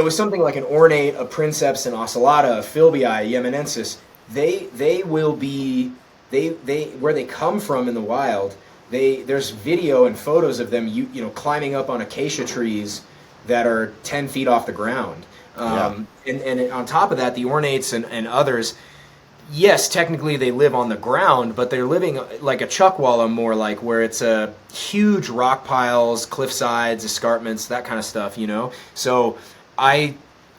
it was something like an ornate, a princeps, an ocellata, a philbii, a yemenensis. They will be they where they come from in the wild. There's video and photos of them climbing up on acacia trees that are 10 feet off the ground. And on top of that, the ornates and others, yes, technically they live on the ground, but they're living like a chuckwalla, more like where it's huge rock piles, cliff sides, escarpments, that kind of stuff, So I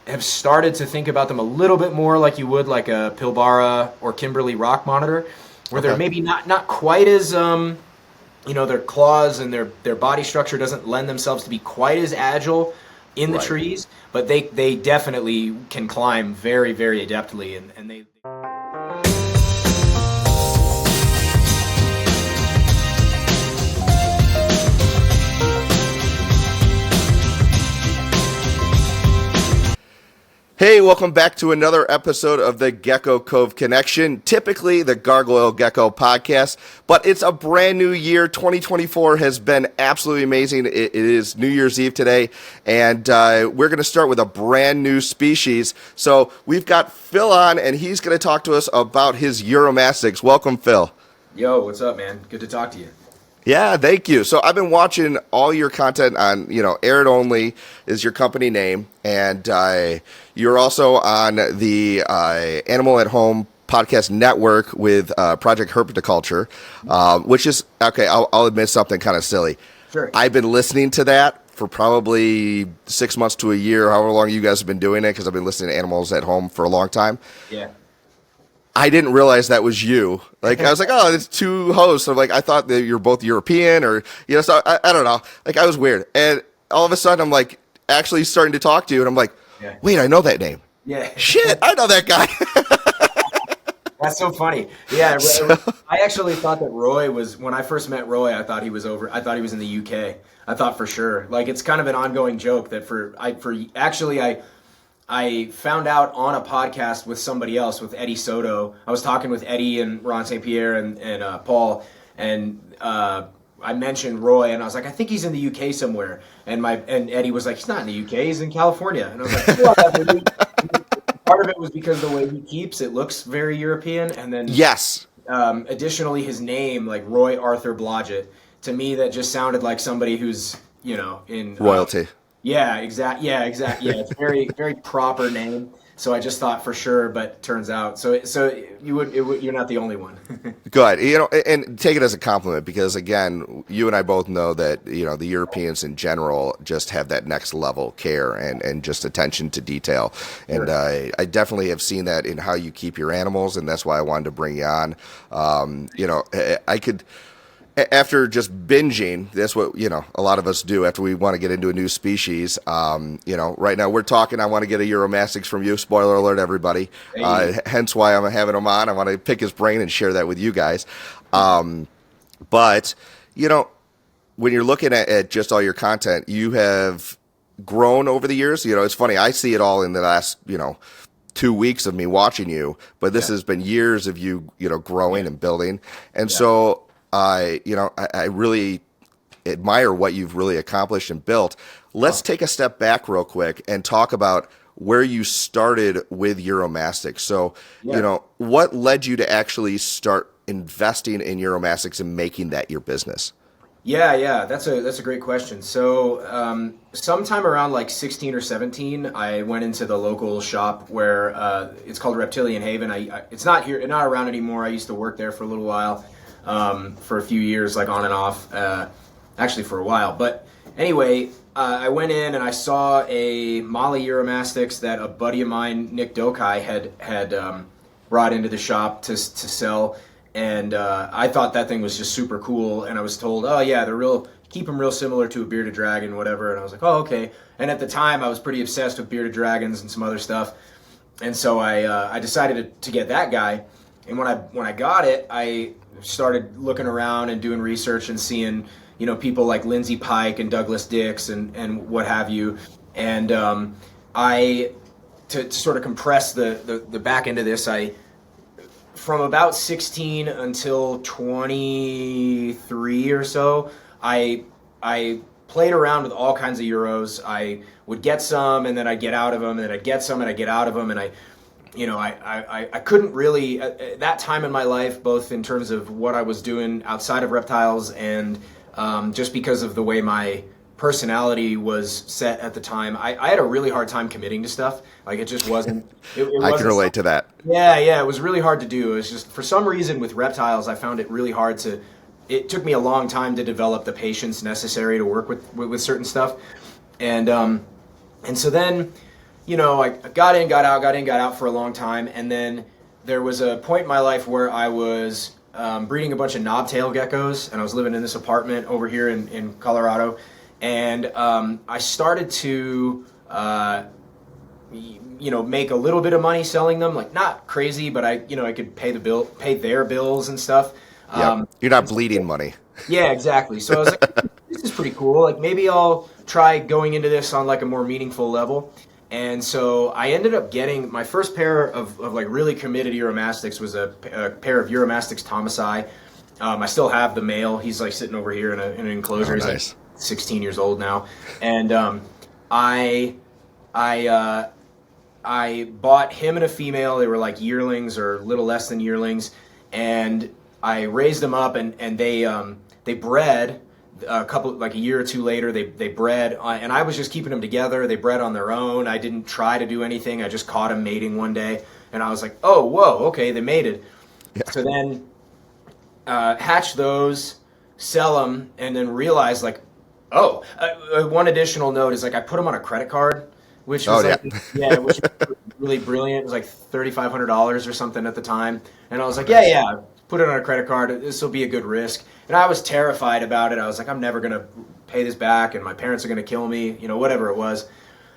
have started to think about them a little bit more like you would like a Pilbara or Kimberley rock monitor, where they're maybe not quite as, their claws and their body structure doesn't lend themselves to be quite as agile in the trees, but they definitely can climb very, very adeptly, and they... Hey, welcome back to another episode of the Gecko Cove Connection, typically the Gargoyle Gecko podcast, but it's a brand new year. 2024 has been absolutely amazing. It is New Year's Eve today, and we're going to start with a brand new species. So we've got Phil on, and he's going to talk to us about his Uromastyx. Welcome, Phil. Yo, what's up, man? Good to talk to you. Yeah, thank you. So I've been watching all your content on, Arids Only is your company name, and you're also on the Animal at Home podcast network with Project Herpetoculture, which is, okay, I'll admit something kind of silly. Sure. I've been listening to that for probably 6 months to a year, however long you guys have been doing it, because I've been listening to Animals at Home for a long time. Yeah. I didn't realize that was you. Like, I was like, oh, it's two hosts. I'm like, I thought that you're both European or, so I don't know. Like, I was weird. And all of a sudden, I'm like, actually starting to talk to you. And I'm like, wait, I know that name. Yeah. Shit, I know that guy. That's so funny. Yeah. I actually thought that Roy was, when I first met Roy, I thought he was in the UK. I thought for sure. Like, it's kind of an ongoing joke that I found out on a podcast with somebody else, with Eddie Soto. I was talking with Eddie and Ron St. Pierre and Paul, and I mentioned Roy, and I was like, I think he's in the UK somewhere. And Eddie was like, he's not in the UK, he's in California. And I was like, well, part of it was because the way he keeps it looks very European, and then yes, additionally his name, like Roy Arthur Blodgett, to me that just sounded like somebody who's in royalty. Yeah, exactly. Yeah, it's very, very proper name. So I just thought for sure, but turns out, so you're not the only one. Good. And take it as a compliment, because again, you and I both know that, the Europeans in general just have that next level care and just attention to detail. And Sure. I definitely have seen that in how you keep your animals. And that's why I wanted to bring you on. I could, after just binging, that's what, a lot of us do after we want to get into a new species. Right now we're talking, I want to get a Uromastyx from you. Spoiler alert, everybody. Hence why I'm having him on. I want to pick his brain and share that with you guys. But, when you're looking at just all your content, you have grown over the years. It's funny. I see it all in the last, 2 weeks of me watching you, but this has been years of you, growing and building. And so I really admire what you've really accomplished and built. Let's take a step back real quick and talk about where you started with Uromastyx. So, what led you to actually start investing in Uromastyx and making that your business? Yeah, that's a great question. So, sometime around like 16 or 17, I went into the local shop where it's called Reptilian Haven. It's not around anymore. I used to work there for a little while. For a few years, like on and off, actually for a while. But anyway, I went in and I saw a Molly Uromastyx that a buddy of mine, Nick Dokai, had brought into the shop to sell. And I thought that thing was just super cool. And I was told, oh yeah, keep them real similar to a bearded dragon, whatever. And I was like, oh, okay. And at the time I was pretty obsessed with bearded dragons and some other stuff. And so I decided to get that guy. And when I got it, I started looking around and doing research and seeing, people like Lindsay Pike and Douglas Dix and what have you. And to sort of compress the back end of this, from about 16 until 23 or so, I played around with all kinds of Euros. I would get some, and then I'd get out of them, and then I'd get some, and I'd get out of them, and I couldn't really, at that time in my life, both in terms of what I was doing outside of reptiles and just because of the way my personality was set at the time, I had a really hard time committing to stuff. Like, it just wasn't. I can relate to that. Yeah, it was really hard to do. It was just, for some reason with reptiles, I found it really hard to. It took me a long time to develop the patience necessary to work with certain stuff, and so then, I got in, got out for a long time, and then there was a point in my life where I was breeding a bunch of knobtail geckos, and I was living in this apartment over here in Colorado, and I started to make a little bit of money selling them, like not crazy, but I could pay their bills and stuff. You're not bleeding money. Yeah, exactly. So I was like, this is pretty cool. Like, maybe I'll try going into this on like a more meaningful level. And so I ended up getting my first pair of like really committed Uromastyx was a pair of Uromastyx Thomasey. I still have the male. He's like sitting over here in an enclosure. Oh, He's nice. like 16 years old now. And I bought him and a female. They were like yearlings or a little less than yearlings, and I raised them up, and they bred a year or two later. They bred, and I was just keeping them together. They bred on their own. I didn't try to do anything. I just caught them mating one day, and I was like, oh, whoa, okay, they mated. Yeah. So then hatch those, sell them, and then realize like, one additional note is like I put them on a credit card, which was which was really brilliant. It was like $3,500 or something at the time, and I was like, put it on a credit card. This will be a good risk. And I was terrified about it. I was like, I'm never going to pay this back, and my parents are going to kill me, whatever it was.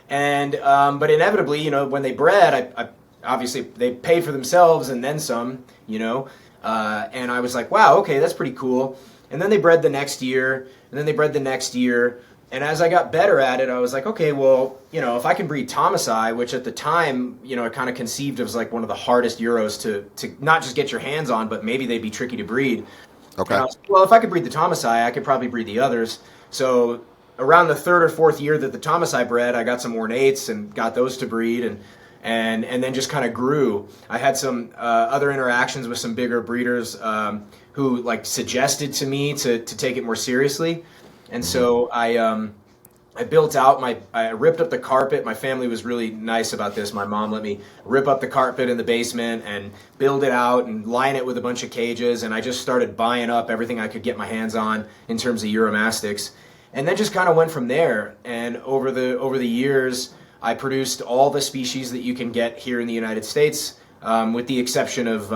And but inevitably, when they bred, I obviously they paid for themselves and then some, and I was like, wow, okay, that's pretty cool. And then they bred the next year, and then they bred the next year. And as I got better at it, I was like, okay, well, if I can breed Thomasey, which at the time, I kind of conceived as like one of the hardest Euros to not just get your hands on, but maybe they'd be tricky to breed. Okay. Well, if I could breed the Thomasey, I could probably breed the others. So around the third or fourth year that the Thomasey bred, I got some ornates and got those to breed, and then just kind of grew. I had some other interactions with some bigger breeders who like suggested to me to take it more seriously. And so I built out I ripped up the carpet. My family was really nice about this. My mom let me rip up the carpet in the basement and build it out and line it with a bunch of cages. And I just started buying up everything I could get my hands on in terms of Uromastyx. And then just kind of went from there. And over the years, I produced all the species that you can get here in the United States, with the exception of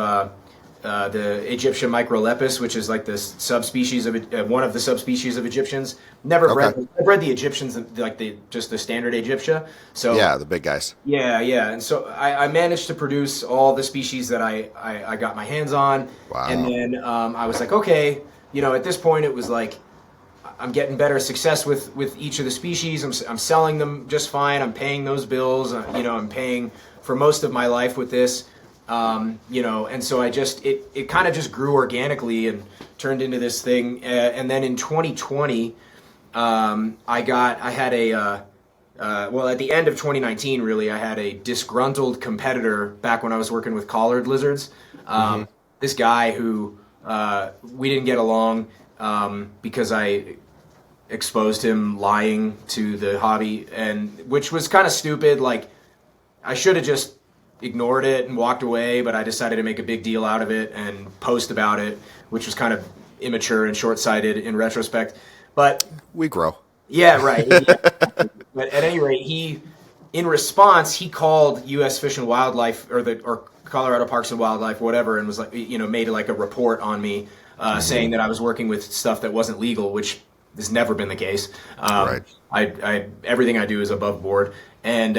the Egyptian microlepis, which is like the subspecies of one of the subspecies of Egyptians. Never bred. I bred the Egyptians, like just the standard Egyptia. So yeah, the big guys. Yeah. And so I managed to produce all the species that I got my hands on. Wow. And then I was like, okay, at this point it was like I'm getting better success with each of the species. I'm selling them just fine. I'm paying those bills. I'm paying for most of my life with this. And so it kind of just grew organically and turned into this thing. And then in 2020, at the end of 2019, really, I had a disgruntled competitor back when I was working with collared lizards. This guy who, we didn't get along, because I exposed him lying to the hobby, and which was kind of stupid. Like, I should have just ignored it and walked away, but I decided to make a big deal out of it and post about it, which was kind of immature and short-sighted in retrospect. But we grow. Yeah, right. Yeah. But at any rate, in response, he called U.S. Fish and Wildlife or Colorado Parks and Wildlife, whatever, and was like, made like a report on me, saying that I was working with stuff that wasn't legal, which has never been the case. Right. Everything I do is above board. And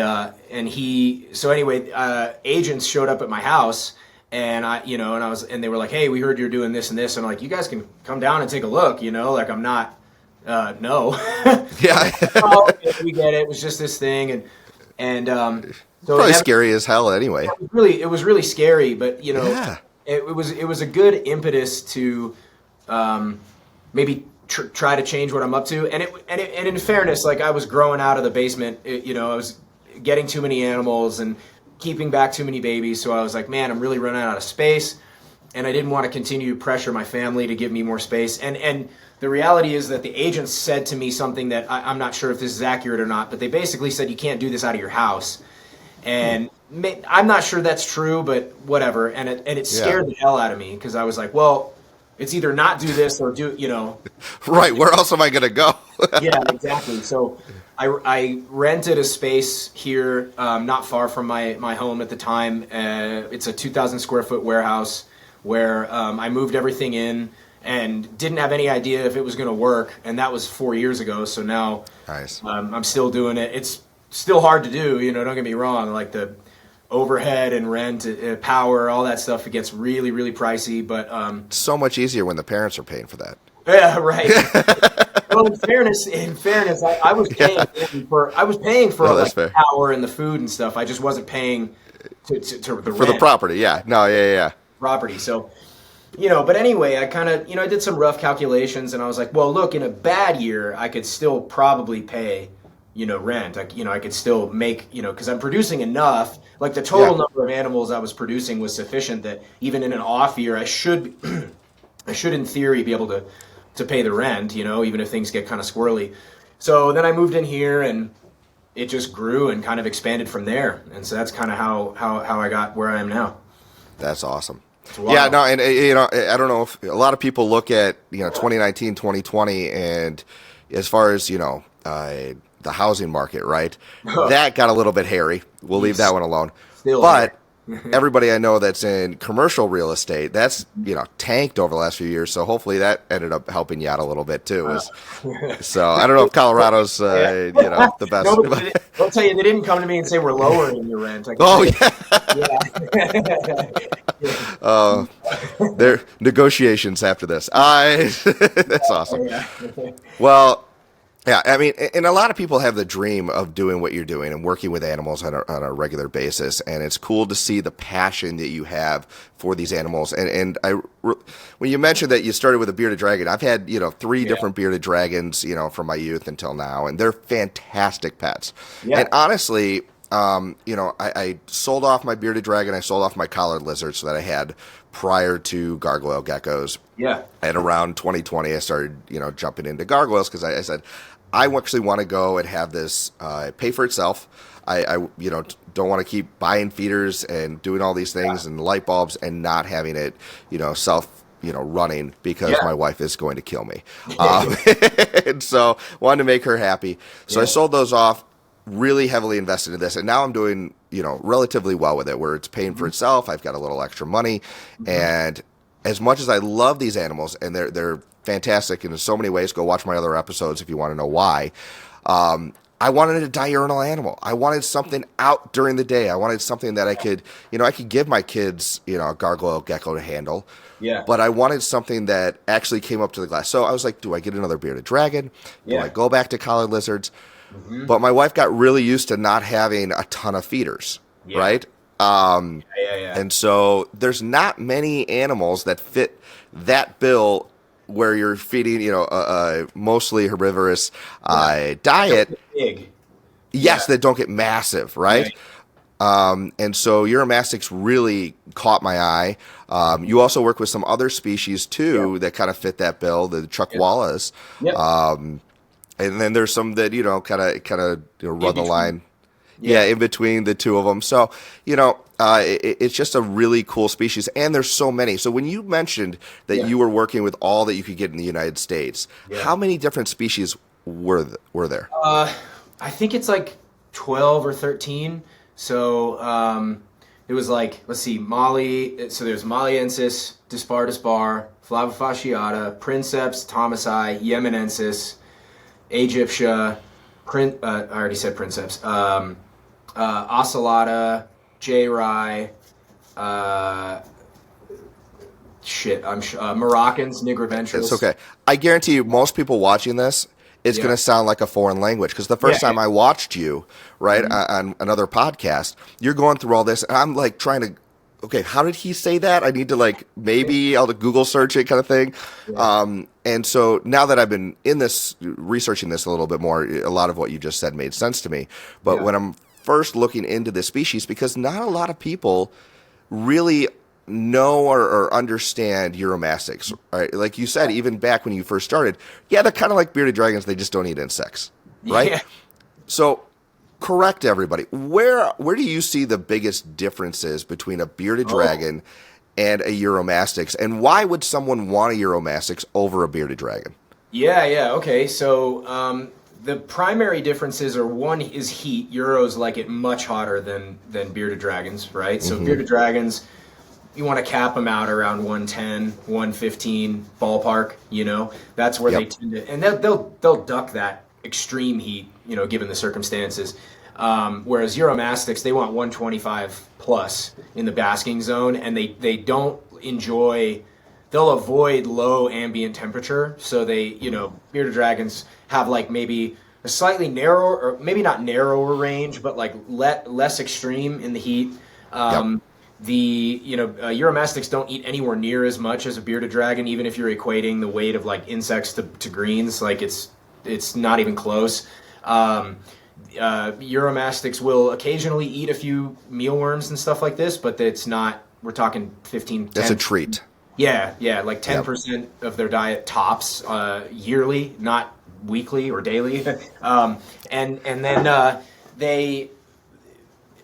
agents showed up at my house, and they were like, hey, we heard you're doing this and this. And I'm like, you guys can come down and take a look, like I'm not, no. Yeah. Oh, we get it. It was just this thing. And so probably scary as hell anyway. It was really scary, but Yeah. it was a good impetus to, maybe try to change what I'm up to. And in fairness, like I was growing out of the basement, I was getting too many animals and keeping back too many babies. So I was like, man, I'm really running out of space. And I didn't want to continue to pressure my family to give me more space. And the reality is that the agents said to me something that I'm not sure if this is accurate or not, but they basically said you can't do this out of your house. And I'm not sure that's true, but whatever. And it scared the hell out of me because I was like, well, it's either not do this or do, Right. Where else am I going to go? Yeah, exactly. So I rented a space here not far from my home at the time. It's a 2,000 square foot warehouse where I moved everything in and didn't have any idea if it was going to work. And that was 4 years ago. So now Nice. I'm still doing it. It's still hard to do, don't get me wrong. Like the overhead and rent, power, all that stuff, it gets really, really pricey. But So much easier when the parents are paying for that. yeah, right. Well, in fairness, I was paying for like the power and the food and stuff. I just wasn't paying to the for the property. Yeah, no, yeah. Property. So, but anyway, I kind of, I did some rough calculations, and I was like, well, look, in a bad year, I could still probably pay, rent. I could still make, because I'm producing enough. Like the total number of animals I was producing was sufficient that even in an off year, I should in theory be able to pay the rent, even if things get kind of squirrely. So then I moved in here and it just grew and kind of expanded from there. And so that's kind of how I got where I am now. That's awesome. Yeah, no, and I don't know if a lot of people look at 2019, 2020, and as far as the housing market, right? That got a little bit hairy. We'll leave that one alone. But everybody I know that's in commercial real estate, that's tanked over the last few years. So hopefully that ended up helping you out a little bit too. So I don't know if Colorado's the best. No, I'll tell you, they didn't come to me and say we're lowering your rent. There negotiations after this. That's awesome. Well. Yeah, I mean, and a lot of people have the dream of doing what you're doing and working with animals on a regular basis, and it's cool to see the passion that you have for these animals. And when you mentioned that you started with a bearded dragon, I've had 3 different bearded dragons, from my youth until now, and they're fantastic pets. Yeah. And honestly, I sold off my bearded dragon, I sold off my collared lizards that I had prior to gargoyle geckos. Yeah. And around 2020, I started, jumping into gargoyles because I said, I actually want to go and have this pay for itself. I don't want to keep buying feeders and doing all these things and light bulbs and not having it, self, running because my wife is going to kill me. And so wanted to make her happy. So I sold those off, really heavily invested in this. And now I'm doing, relatively well with it where it's paying for itself. I've got a little extra money. And as much as I love these animals and they're fantastic in so many ways, go watch my other episodes if you want to know why. I wanted a diurnal animal. I wanted something out during the day. I wanted something that I could give my kids, a gargoyle gecko to handle. Yeah. But I wanted something that actually came up to the glass. So I was like, do I get another bearded dragon? Do I go back to collared lizards? Mm-hmm. But my wife got really used to not having a ton of feeders, right? And so there's not many animals that fit that bill where you're feeding, mostly herbivorous diet. Big. Yes, that don't get massive, right? And so Uromastyx really caught my eye. You also work with some other species too that kind of fit that bill, the chuckwallas. And then there's some that kind of run the line. In between the two of them. So, it's just a really cool species, and there's so many. So when you mentioned that you were working with all that you could get in the United States, how many different species were there? I think it's like 12 or 13. So it was like, let's see, Molly. So there's Maliensis, dispar, Flavofasciata, Princeps, Thomasey, Yemenensis, Aegyptia, I already said Princeps. Ocelata, J-Rye, Moroccans, Nigraventris. It's okay. I guarantee you, most people watching this, it's going to sound like a foreign language. Because the first time I watched you, on another podcast, you're going through all this, and I'm like trying to okay, how did he say that? I need to like maybe I'll Google search it kind of thing. Yeah. And so now that I've been in this researching this a little bit more, a lot of what you just said made sense to me. But Yeah. when I'm first looking into this species, because not a lot of people really know or understand Uromastyx, right? Like you said, even back when you first started, yeah, they're kind of like bearded dragons. They just don't eat insects, right? Yeah. So correct everybody. Where do you see the biggest differences between a bearded dragon and a Uromastyx, and why would someone want a Uromastyx over a bearded dragon? Yeah. Okay. So the primary differences are, one is heat. Euros like it much hotter than bearded dragons, right? So bearded dragons, you want to cap them out around 110, 115 ballpark. That's where they tend to, and they'll duck that extreme heat. Given the circumstances. Whereas Uromastyx, they want 125 plus in the basking zone, and they don't enjoy. They'll avoid low ambient temperature. So bearded dragons have like maybe a slightly narrower, or maybe not narrower range, but like less extreme in the heat. Uromastyx don't eat anywhere near as much as a bearded dragon, even if you're equating the weight of like insects to greens. Like it's not even close. Uromastyx will occasionally eat a few mealworms and stuff like this, but it's not. We're talking 15. That's 10, a treat. Yeah, like 10% of their diet tops yearly, not weekly or daily. And then they.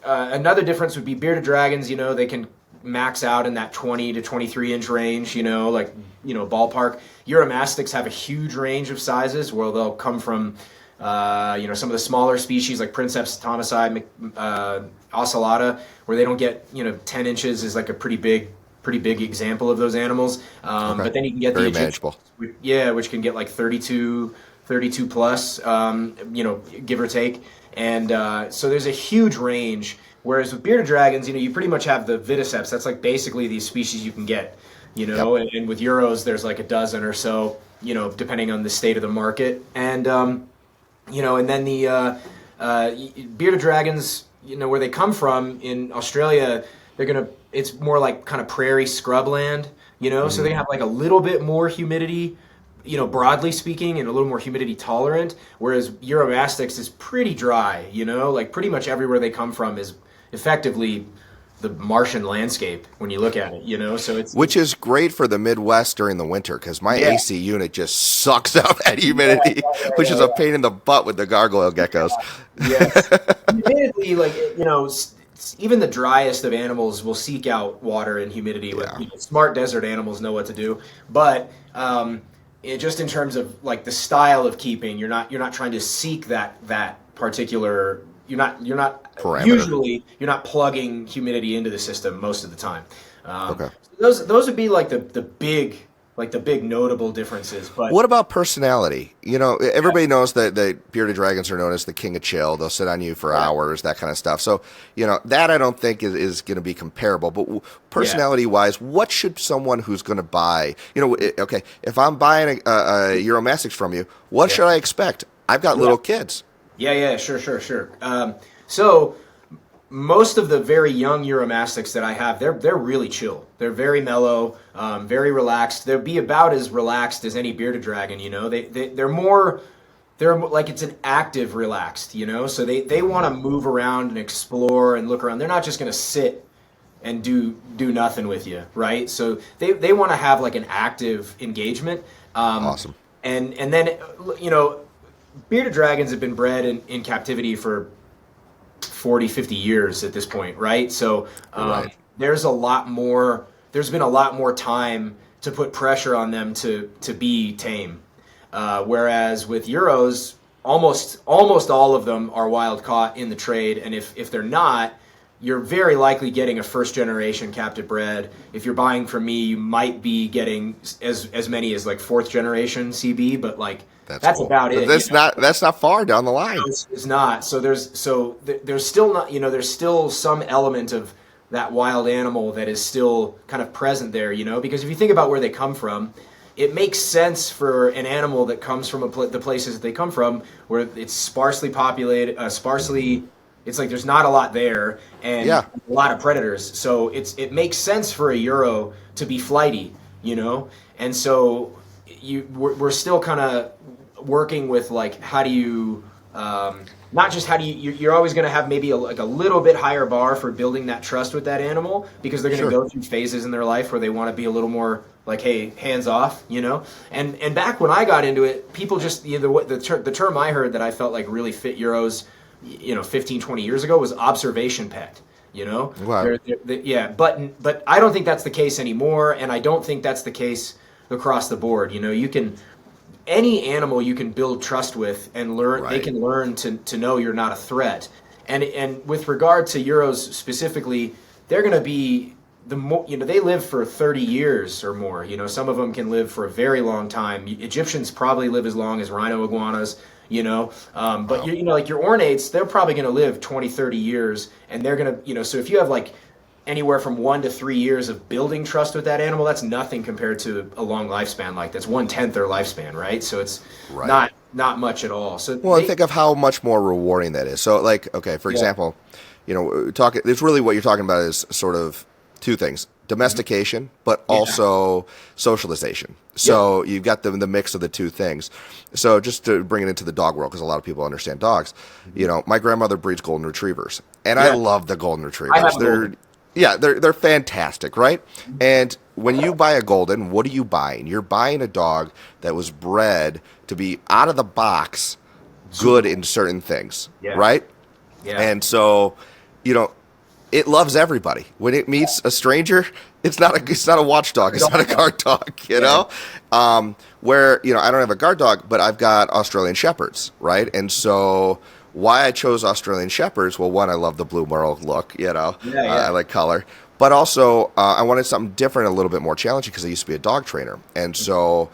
Another difference would be bearded dragons. They can max out in that 20 to 23 inch range. Ballpark. Uromastyx have a huge range of sizes where they'll come from. Some of the smaller species like Princeps Thomasey, Ocellata, where they don't get 10 inches is like a pretty big example of those animals. But then you can get very the manageable. which can get like 32 plus, give or take. And so there's a huge range. Whereas with bearded dragons, you pretty much have the Viticeps. That's like basically these species you can get. And with Euros, there's like a dozen or so. Depending on the state of the market. And and then the bearded dragons, where they come from in Australia, it's more like kind of prairie scrubland, so they have like a little bit more humidity, broadly speaking, and a little more humidity tolerant, whereas Uromastyx is pretty dry, like pretty much everywhere they come from is effectively the Martian landscape when you look at it, so which is great for the Midwest during the winter because my AC unit just sucks up that humidity, which is a pain in the butt with the gargoyle geckos. Yes, humidity, like even the driest of animals will seek out water and humidity. Smart desert animals know what to do, but just in terms of like the style of keeping, you're not trying to seek that particular. You're not parameter. Usually you're not plugging humidity into the system most of the time. Okay. Those would be like the big notable differences. But what about personality? Everybody knows that the bearded dragons are known as the king of chill. They'll sit on you for hours, that kind of stuff. So that I don't think is going to be comparable. But personality wise, what should someone who's going to buy? Okay, if I'm buying a Uromastyx from you, what should I expect? I've got little kids. Yeah, sure. So most of the very young Uromastyx that I have, they're really chill. They're very mellow, very relaxed. They'll be about as relaxed as any bearded dragon. They're like it's an active relaxed. So they want to move around and explore and look around. They're not just going to sit and do nothing with you, right? So they want to have like an active engagement. Awesome. And then bearded dragons have been bred in captivity for 40, 50 years at this point, right? So there's been a lot more time to put pressure on them to be tame. Whereas with Euros, almost all of them are wild caught in the trade, and if they're not, you're very likely getting a first generation captive bred. If you're buying from me, you might be getting as many as like fourth generation CB, but like that's cool. About it. That's not far down the line. It's not. So there's still not, there's still some element of that wild animal that is still kind of present there, because if you think about where they come from, it makes sense for an animal that comes from the places that they come from, where it's sparsely populated, sparsely It's like there's not a lot there and Yeah. a lot of predators. So it makes sense for a Euro to be flighty, you know? And so we're still kind of working with like how do you not just how do you're always going to have maybe like a little bit higher bar for building that trust with that animal because they're going to Sure. go through phases in their life where they want to be a little more like, hey, hands off, you know. And back when I got into it, people just the term I heard that I felt like really fit Euros, 15, 20 years ago was observation pet. You know, Wow. yeah, but I don't think that's the case anymore, and I don't think that's the case across the board. You know, any animal you can build trust with and learn. Right. They can learn to know you're not a threat. And with regard to Euros specifically, they're going to be they live for 30 years or more. You know, some of them can live for a very long time. Egyptians probably live as long as rhino iguanas. You know, but Wow. like your ornates, they're probably going to live 20, 30 years, and they're going to, so if you have like anywhere from 1 to 3 years of building trust with that animal, that's nothing compared to a long lifespan. Like that's 1/10 their lifespan, right? So it's Right. not much at all. So Well, and think of how much more rewarding that is. So, like, okay, for example, it's really what you're talking about is sort of two things: domestication, but also socialization. So you've got the mix of the two things. So just to bring it into the dog world, because a lot of people understand dogs, my grandmother breeds golden retrievers, and I love the golden retrievers. have a golden. They're fantastic, right? And when you buy a golden, what are you buying? You're buying a dog that was bred to be out of the box good in certain things, right? Yeah. And so, it loves everybody. When it meets a stranger, it's not a watchdog. It's not a guard dog, where, I don't have a guard dog, but I've got Australian Shepherds, right? And so why I chose Australian Shepherds, well, one, I love the blue merle look, I like color. But also, I wanted something different, a little bit more challenging because I used to be a dog trainer. And so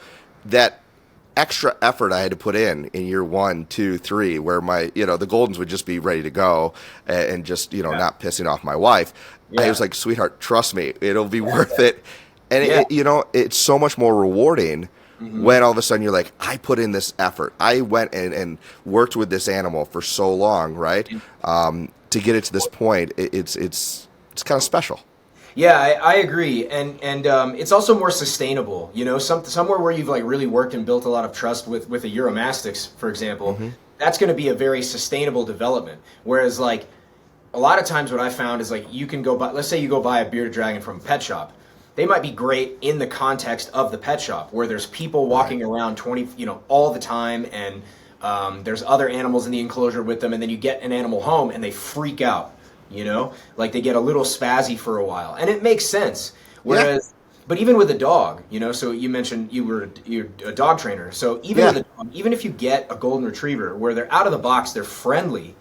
that extra effort I had to put in year 1, 2, 3, where my, the Goldens would just be ready to go and just, not pissing off my wife. I was like, sweetheart, trust me, it'll be worth it. And it's so much more rewarding when all of a sudden you're like, I put in this effort. I went and worked with this animal for so long, right? To get it to this point, it's kind of special. Yeah, I agree, and it's also more sustainable. Somewhere where you've like really worked and built a lot of trust with a Uromastyx, for example, that's going to be a very sustainable development. Whereas like a lot of times, what I found is like you can go buy, let's say you go buy a bearded dragon from a pet shop. They might be great in the context of the pet shop, where there's people walking around all the time, and there's other animals in the enclosure with them, and then you get an animal home and they freak out. Like they get a little spazzy for a while, and it makes sense. Whereas, but even with a dog, so you mentioned you're a dog trainer. So even with a dog, even if you get a golden retriever where they're out of the box, they're friendly,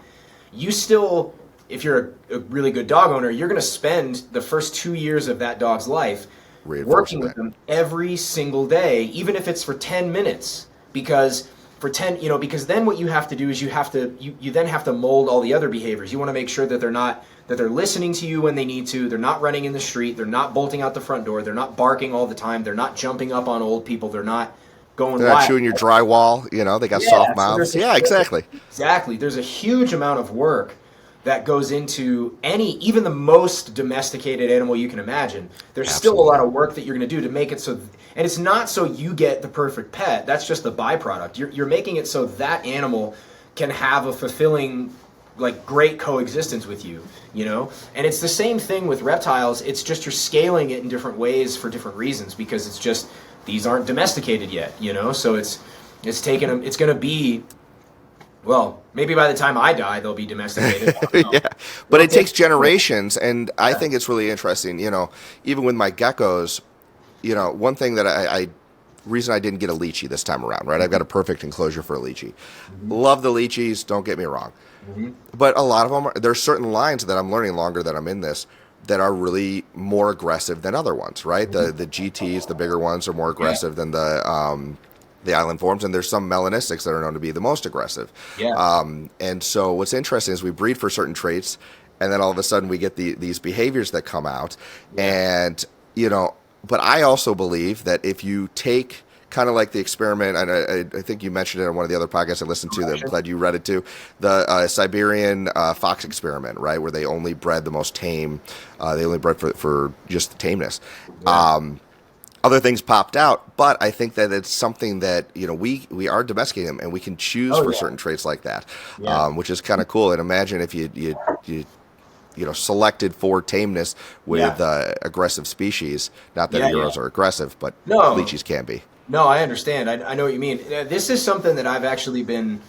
you still, if you're a really good dog owner, you're going to spend the first 2 years of that dog's life working with them every single day, even if it's for 10 minutes, because then what you have to do is you then have to mold all the other behaviors. You want to make sure that they're listening to you when they need to. They're not running in the street. They're not bolting out the front door. They're not barking all the time. They're not jumping up on old people. They're not going They're wild. not chewing your drywall. They got soft mouths. Yeah, exactly. Exactly. There's a huge amount of work that goes into even the most domesticated animal you can imagine. There's still a lot of work that you're going to do to make it so, and it's not so you get the perfect pet. That's just the byproduct. You're making it so that animal can have a fulfilling, like, great coexistence with you, And it's the same thing with reptiles. It's just you're scaling it in different ways for different reasons, because it's just these aren't domesticated yet, So it's taken them. It's going to be. Well, maybe by the time I die, they'll be domesticated. But it takes generations, and I think it's really interesting. Even with my geckos, one thing that reason I didn't get a lychee this time around, right? I've got a perfect enclosure for a lychee. Love the lychees, don't get me wrong. But a lot of them, there's certain lines that I'm learning longer that I'm in this that are really more aggressive than other ones, right? The GTs, the bigger ones, are more aggressive than the island forms, and there's some melanistics that are known to be the most aggressive. And so what's interesting is we breed for certain traits, and then all of a sudden we get these behaviors that come out. And, but I also believe that if you take kind of like the experiment, and I think you mentioned it on one of the other podcasts I listened to. That I'm glad you read it too. The Siberian fox experiment, right, where they only bred the most tame. They only bred for just the tameness. Yeah. Other things popped out, but I think that it's something that we are domesticating them, and we can choose for certain traits like that, which is kind of cool. And imagine if you selected for tameness with aggressive species. Not that Euros are aggressive, but Leeches can be. No, I understand. I know what you mean. This is something that I've actually been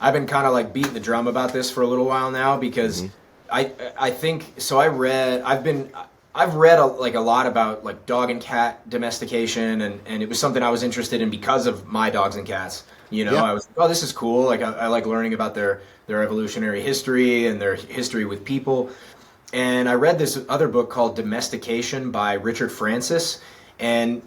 kind of like beating the drum about this for a little while now, because I think so. I've read a lot about like dog and cat domestication, and it was something I was interested in because of my dogs and cats. I was like, oh, this is cool. Like I like learning about their evolutionary history and their history with people. And I read this other book called Domestication by Richard Francis, and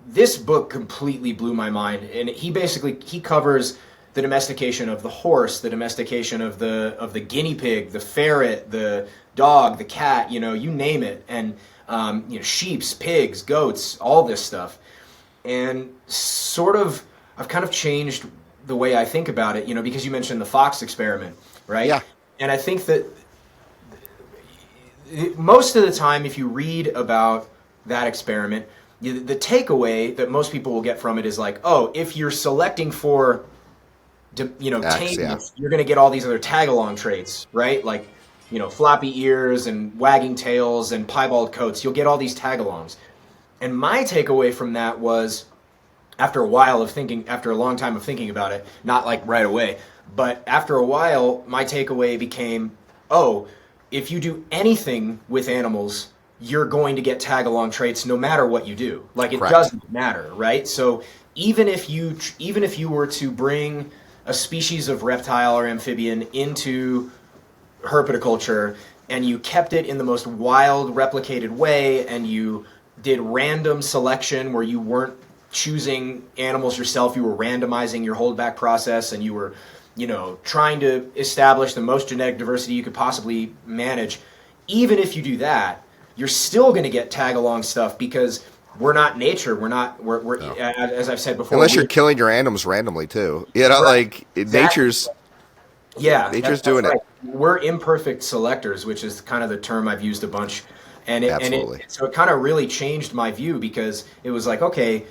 this book completely blew my mind. And he covers the domestication of the horse, the domestication of the guinea pig, the ferret, the dog, the cat, you name it, and sheeps, pigs, goats, all this stuff. And sort of I've kind of changed the way I think about it, because you mentioned the fox experiment, right? Yeah. And I think that most of the time, if you read about that experiment, the takeaway that most people will get from it is like, oh, if you're selecting for, tameness, you're going to get all these other tag-along traits, right? Like, floppy ears and wagging tails and piebald coats. You'll get all these tag-alongs. And my takeaway from that was, after a long time of thinking about it, not like right away, but after a while, my takeaway became, oh, if you do anything with animals, you're going to get tag-along traits no matter what you do. Like, it doesn't matter, right? So even if you were to bring a species of reptile or amphibian into herpetoculture, and you kept it in the most wild, replicated way, and you did random selection where you weren't choosing animals yourself, you were randomizing your holdback process, and you were, trying to establish the most genetic diversity you could possibly manage. Even if you do that, you're still going to get tag-along stuff, because we're not nature. We're as I've said before. Unless you're killing your animals randomly too. Nature's doing it. We're imperfect selectors, which is kind of the term I've used a bunch. Absolutely. So it kind of really changed my view, because it was like, okay,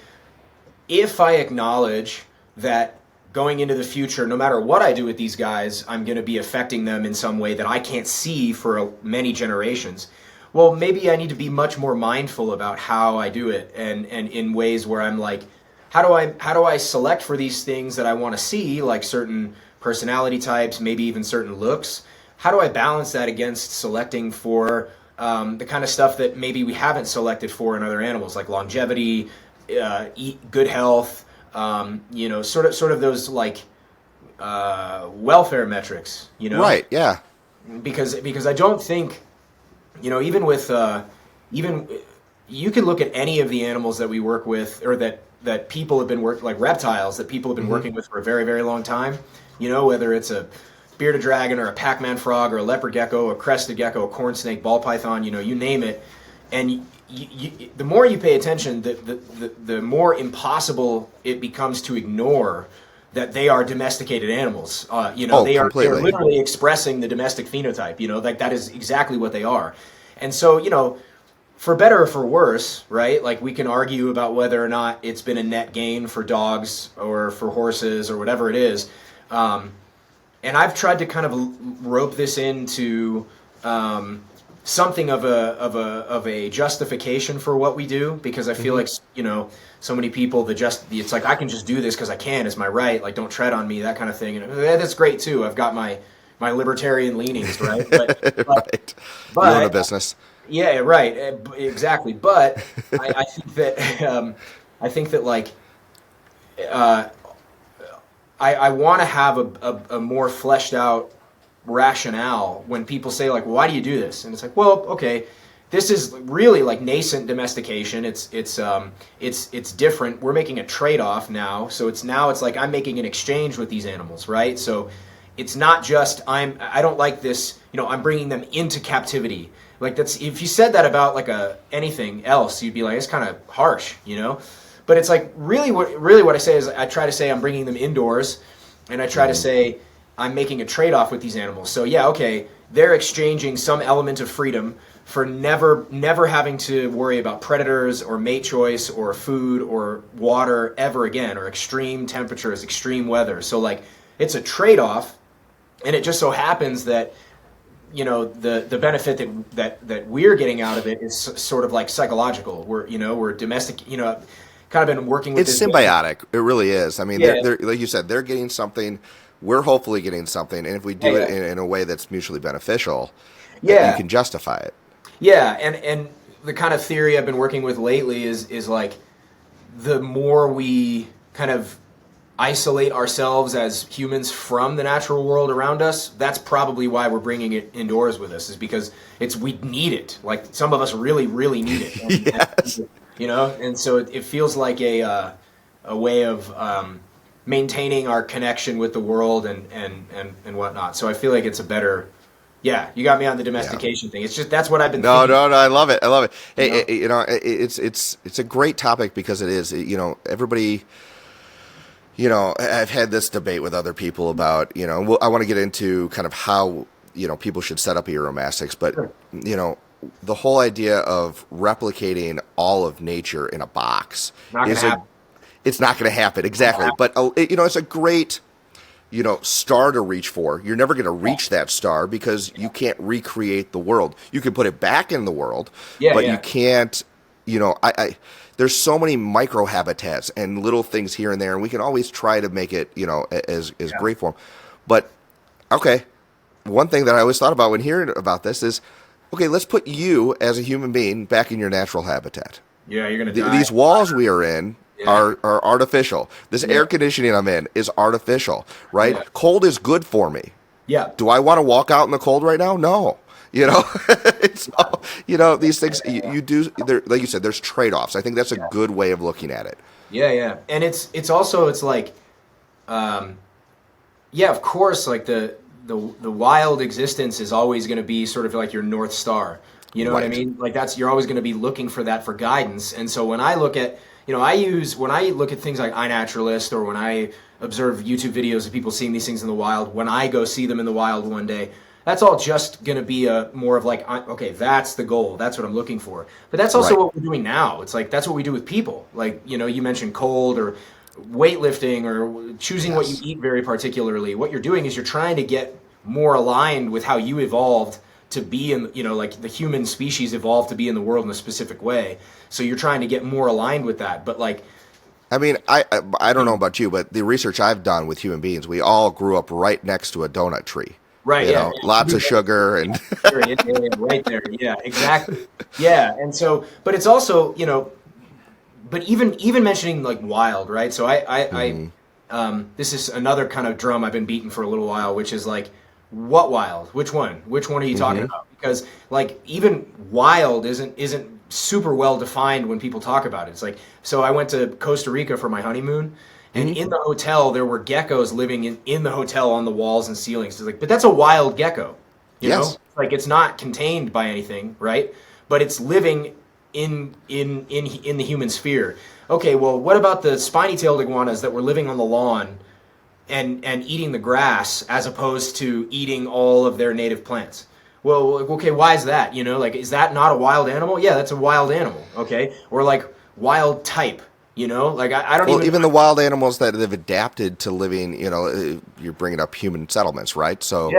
if I acknowledge that going into the future, no matter what I do with these guys, I'm going to be affecting them in some way that I can't see for many generations. Well, maybe I need to be much more mindful about how I do it, and in ways where I'm like, how do I select for these things that I want to see, like certain personality types, maybe even certain looks? How do I balance that against selecting for the kind of stuff that maybe we haven't selected for in other animals, like longevity, good health, sort of those like welfare metrics, Right. Yeah. Because I don't think, even with even you can look at any of the animals that we work with, or that people have been like reptiles that people have been working with for a very, very long time. Whether it's a bearded dragon or a Pac-Man frog or a leopard gecko, a crested gecko, a corn snake, ball python, you name it. And the more you pay attention, the more impossible it becomes to ignore that they are domesticated animals. They are literally expressing the domestic phenotype. Like that is exactly what they are. And so, for better or for worse, right? Like we can argue about whether or not it's been a net gain for dogs or for horses or whatever it is. And I've tried to kind of rope this into something of a justification for what we do, because I feel like so many people it's like I can just do this because I can, it's my right, like don't tread on me, that kind of thing. And that's great too. I've got my libertarian leanings, right? But you own a business. Yeah, right. Exactly. But I think that like I want to have a more fleshed out rationale when people say like, why do you do this? And it's like, well, okay, this is really like nascent domestication. It's different. We're making a trade-off now. So it's like I'm making an exchange with these animals, right? So it's not just I don't like this, I'm bringing them into captivity. Like that's, if you said that about like anything else, you'd be like, it's kind of harsh, But it's like really what I say is I try to say I'm bringing them indoors, and I try to say I'm making a trade-off with these animals. So yeah, okay, they're exchanging some element of freedom for never having to worry about predators or mate choice or food or water ever again, or extreme temperatures, extreme weather. So like it's a trade-off, and it just so happens that the benefit that we're getting out of it is sort of like psychological. We're domestic, kind of been working with It's this symbiotic. It really is. I mean, Yeah. they're like you said, they're getting something. We're hopefully getting something, and if we do Yeah, it in a way that's mutually beneficial, Yeah. you can justify it. Yeah, and the kind of theory I've been working with lately is like the more we kind of isolate ourselves as humans from the natural world around us, that's probably why we're bringing it indoors with us, is because we need it. Like some of us really, really need it. Yes. And so it feels like a way of maintaining our connection with the world and whatnot. So I feel like it's a better. Yeah, you got me on the domestication thing. It's just that's what I've been No, thinking. no, no. I love it. I love it. Hey, it's a great topic because it is. Everybody. I've had this debate with other people about. I want to get into kind of how people should set up a Uromastyx, but Sure. The whole idea of replicating all of nature in a box Not gonna is happen. it's not going to happen exactly. But it's a great star to reach for. You're never going to reach that star because you can't recreate the world. You can put it back in the world, but you can't, there's so many micro habitats and little things here and there, and we can always try to make it, as great for them. But, okay, one thing that I always thought about when hearing about this is, okay, let's put you as a human being back in your natural habitat. Yeah, you're gonna die. These walls we are in are artificial. This Yeah. air conditioning I'm in is artificial, right? Yeah. Cold is good for me. Yeah. Do I want to walk out in the cold right now? No. It's these things you do. Like you said, there's trade-offs. I think that's a good way of looking at it. Yeah. And it's also like, of course, like the wild existence is always going to be sort of like your North Star. You know what I Right. mean? Like you're always going to be looking for that for guidance. And so when I look at, when I look at things like iNaturalist, or when I observe YouTube videos of people seeing these things in the wild, when I go see them in the wild one day, that's all just going to be more of like, okay, that's the goal. That's what I'm looking for. But that's also Right. what we're doing now. It's like, that's what we do with people. Like, you mentioned cold or weightlifting or choosing what you eat very particularly. What you're doing is you're trying to get more aligned with how you evolved to be in, like the human species evolved to be in the world in a specific way. So you're trying to get more aligned with that. But like, I mean, I don't know about you, but the research I've done with human beings, we all grew up right next to a donut tree. right, Lots of sugar and right there. Yeah, exactly. Yeah. And so, but it's also, but even mentioning like wild, right? So I this is another kind of drum I've been beating for a little while, which is like, what wild? Which one? Which one are you talking about? Because like even wild isn't super well defined when people talk about it. It's like, so I went to Costa Rica for my honeymoon, and in the hotel there were geckos living in the hotel on the walls and ceilings. It's like, but that's a wild gecko. You know? Like it's not contained by anything, right? But it's living in the human sphere. Okay, well, what about the spiny-tailed iguanas that were living on the lawn and eating the grass as opposed to eating all of their native plants? Well, okay, why is that? Like, is that not a wild animal? Yeah, that's a wild animal, okay? Or like wild type, Like I don't even the wild animals that have adapted to living, you're bringing up human settlements, right? So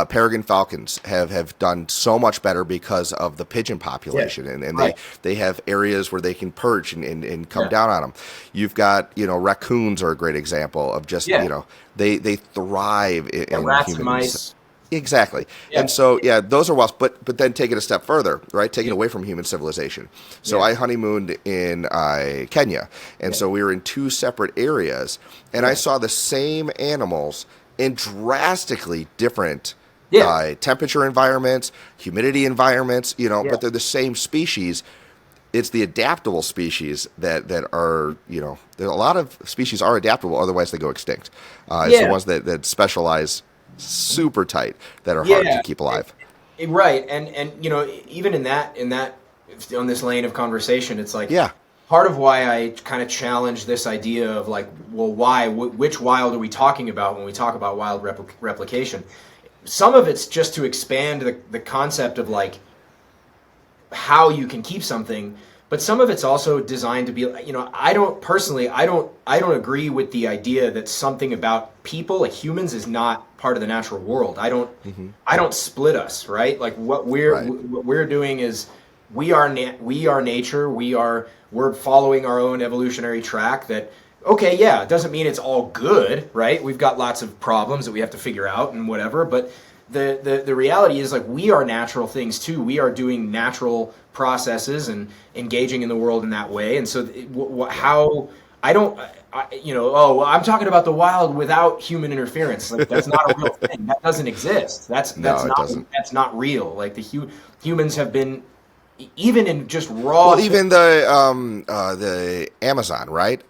peregrine falcons have done so much better because of the pigeon population, and they have areas where they can perch and come down on them. You've got, raccoons are a great example of just, they thrive in rats humans. and mice. Exactly. Yeah. And so, those are wilds, but then take it a step further, right? Taking away from human civilization. So I honeymooned in Kenya, and so we were in two separate areas, and I saw the same animals in drastically different temperature environments, humidity environments, but they're the same species. It's the adaptable species that are, there are a lot of species are adaptable, otherwise they go extinct. It's the ones that specialize super tight that are hard to keep alive. Right, and even in that on this lane of conversation, it's like part of why I kind of challenge this idea of like, well, why? Which wild are we talking about when we talk about wild replication? Some of it's just to expand the concept of like how you can keep something, but some of it's also designed to be, I don't agree with the idea that something about people, like humans, is not part of the natural world. I don't split us, right? Like what we're doing is we are nature. We're following our own evolutionary track that, okay, yeah, it doesn't mean it's all good, right? We've got lots of problems that we have to figure out and whatever, but the reality is, like, we are natural things too. We are doing natural processes and engaging in the world in that way. And so I'm talking about the wild without human interference. Like, that's not a real thing. That doesn't exist. That's not real. Like, humans have been, even in just raw. Well, even the Amazon, right?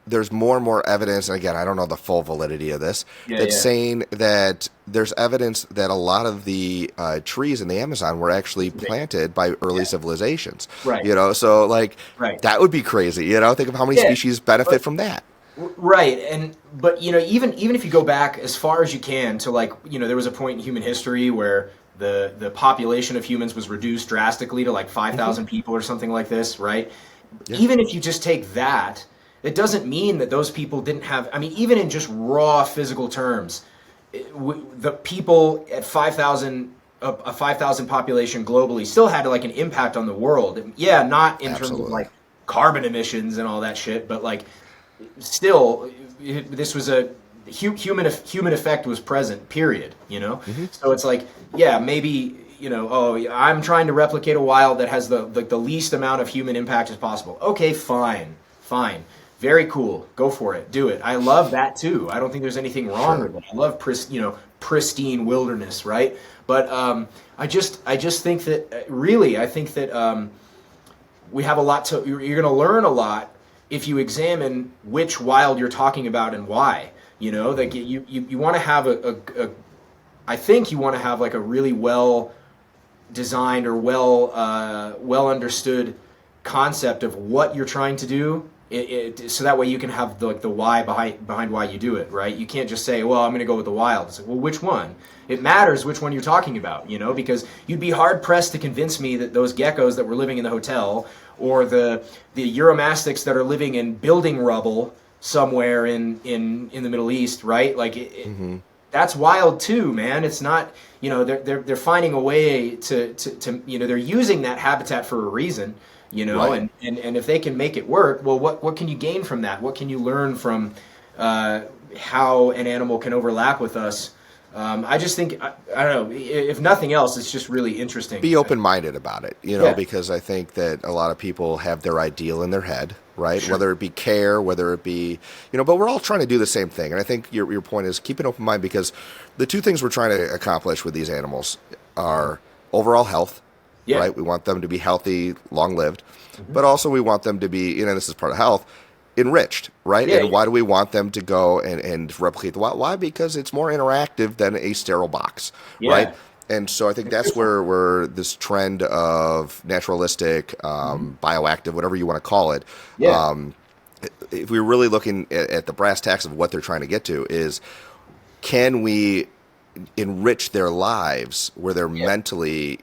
There's more and more evidence, and again, I don't know the full validity of this, saying that there's evidence that a lot of the trees in the Amazon were actually planted by early civilizations. Right. So like that would be crazy. Think of how many species benefit from that. Right, but even if you go back as far as you can to, like, there was a point in human history where the population of humans was reduced drastically to like 5,000 people or something like this, right? Yeah. Even if you just take that, it doesn't mean that those people didn't have, even in just raw physical terms, the people at 5,000, a 5,000 population globally still had like an impact on the world. Yeah, not in terms of like carbon emissions and all that shit, but like still, this was a human effect was present, period, So it's like, yeah, maybe, I'm trying to replicate a wild that has the least amount of human impact as possible. Okay, fine. Very cool. Go for it. Do it. I love that too. I don't think there's anything wrong with it. I love pristine wilderness, right? But I just think that we have a lot to. You're going to learn a lot if you examine which wild you're talking about and why. Like you want to have I think you want to have like a really well designed or well understood concept of what you're trying to do. So that way you can have the why behind why you do it, right? You can't just say, well, I'm going to go with the wild. It's like, well, which one? It matters which one you're talking about, because you'd be hard pressed to convince me that those geckos that were living in the hotel or the Uromastyx that are living in building rubble somewhere in the Middle East, right? Like that's wild too, man. It's not, they're finding a way to they're using that habitat for a reason. Right. And if they can make it work, well, what can you gain from that? What can you learn from how an animal can overlap with us? I just think, I don't know, if nothing else, it's just really interesting. Be open-minded about it, because I think that a lot of people have their ideal in their head, right? Sure. Whether it be care, whether it be, but we're all trying to do the same thing. And I think your point is keep an open mind, because the two things we're trying to accomplish with these animals are overall health. Yeah. Right? We want them to be healthy, long-lived, but also we want them to be, this is part of health, enriched, right? Yeah, and why do we want them to go and replicate the wild? Why? Because it's more interactive than a sterile box, right? And so I think that's where this trend of naturalistic, bioactive, whatever you want to call it, if we're really looking at the brass tacks of what they're trying to get to is, can we enrich their lives where they're mentally,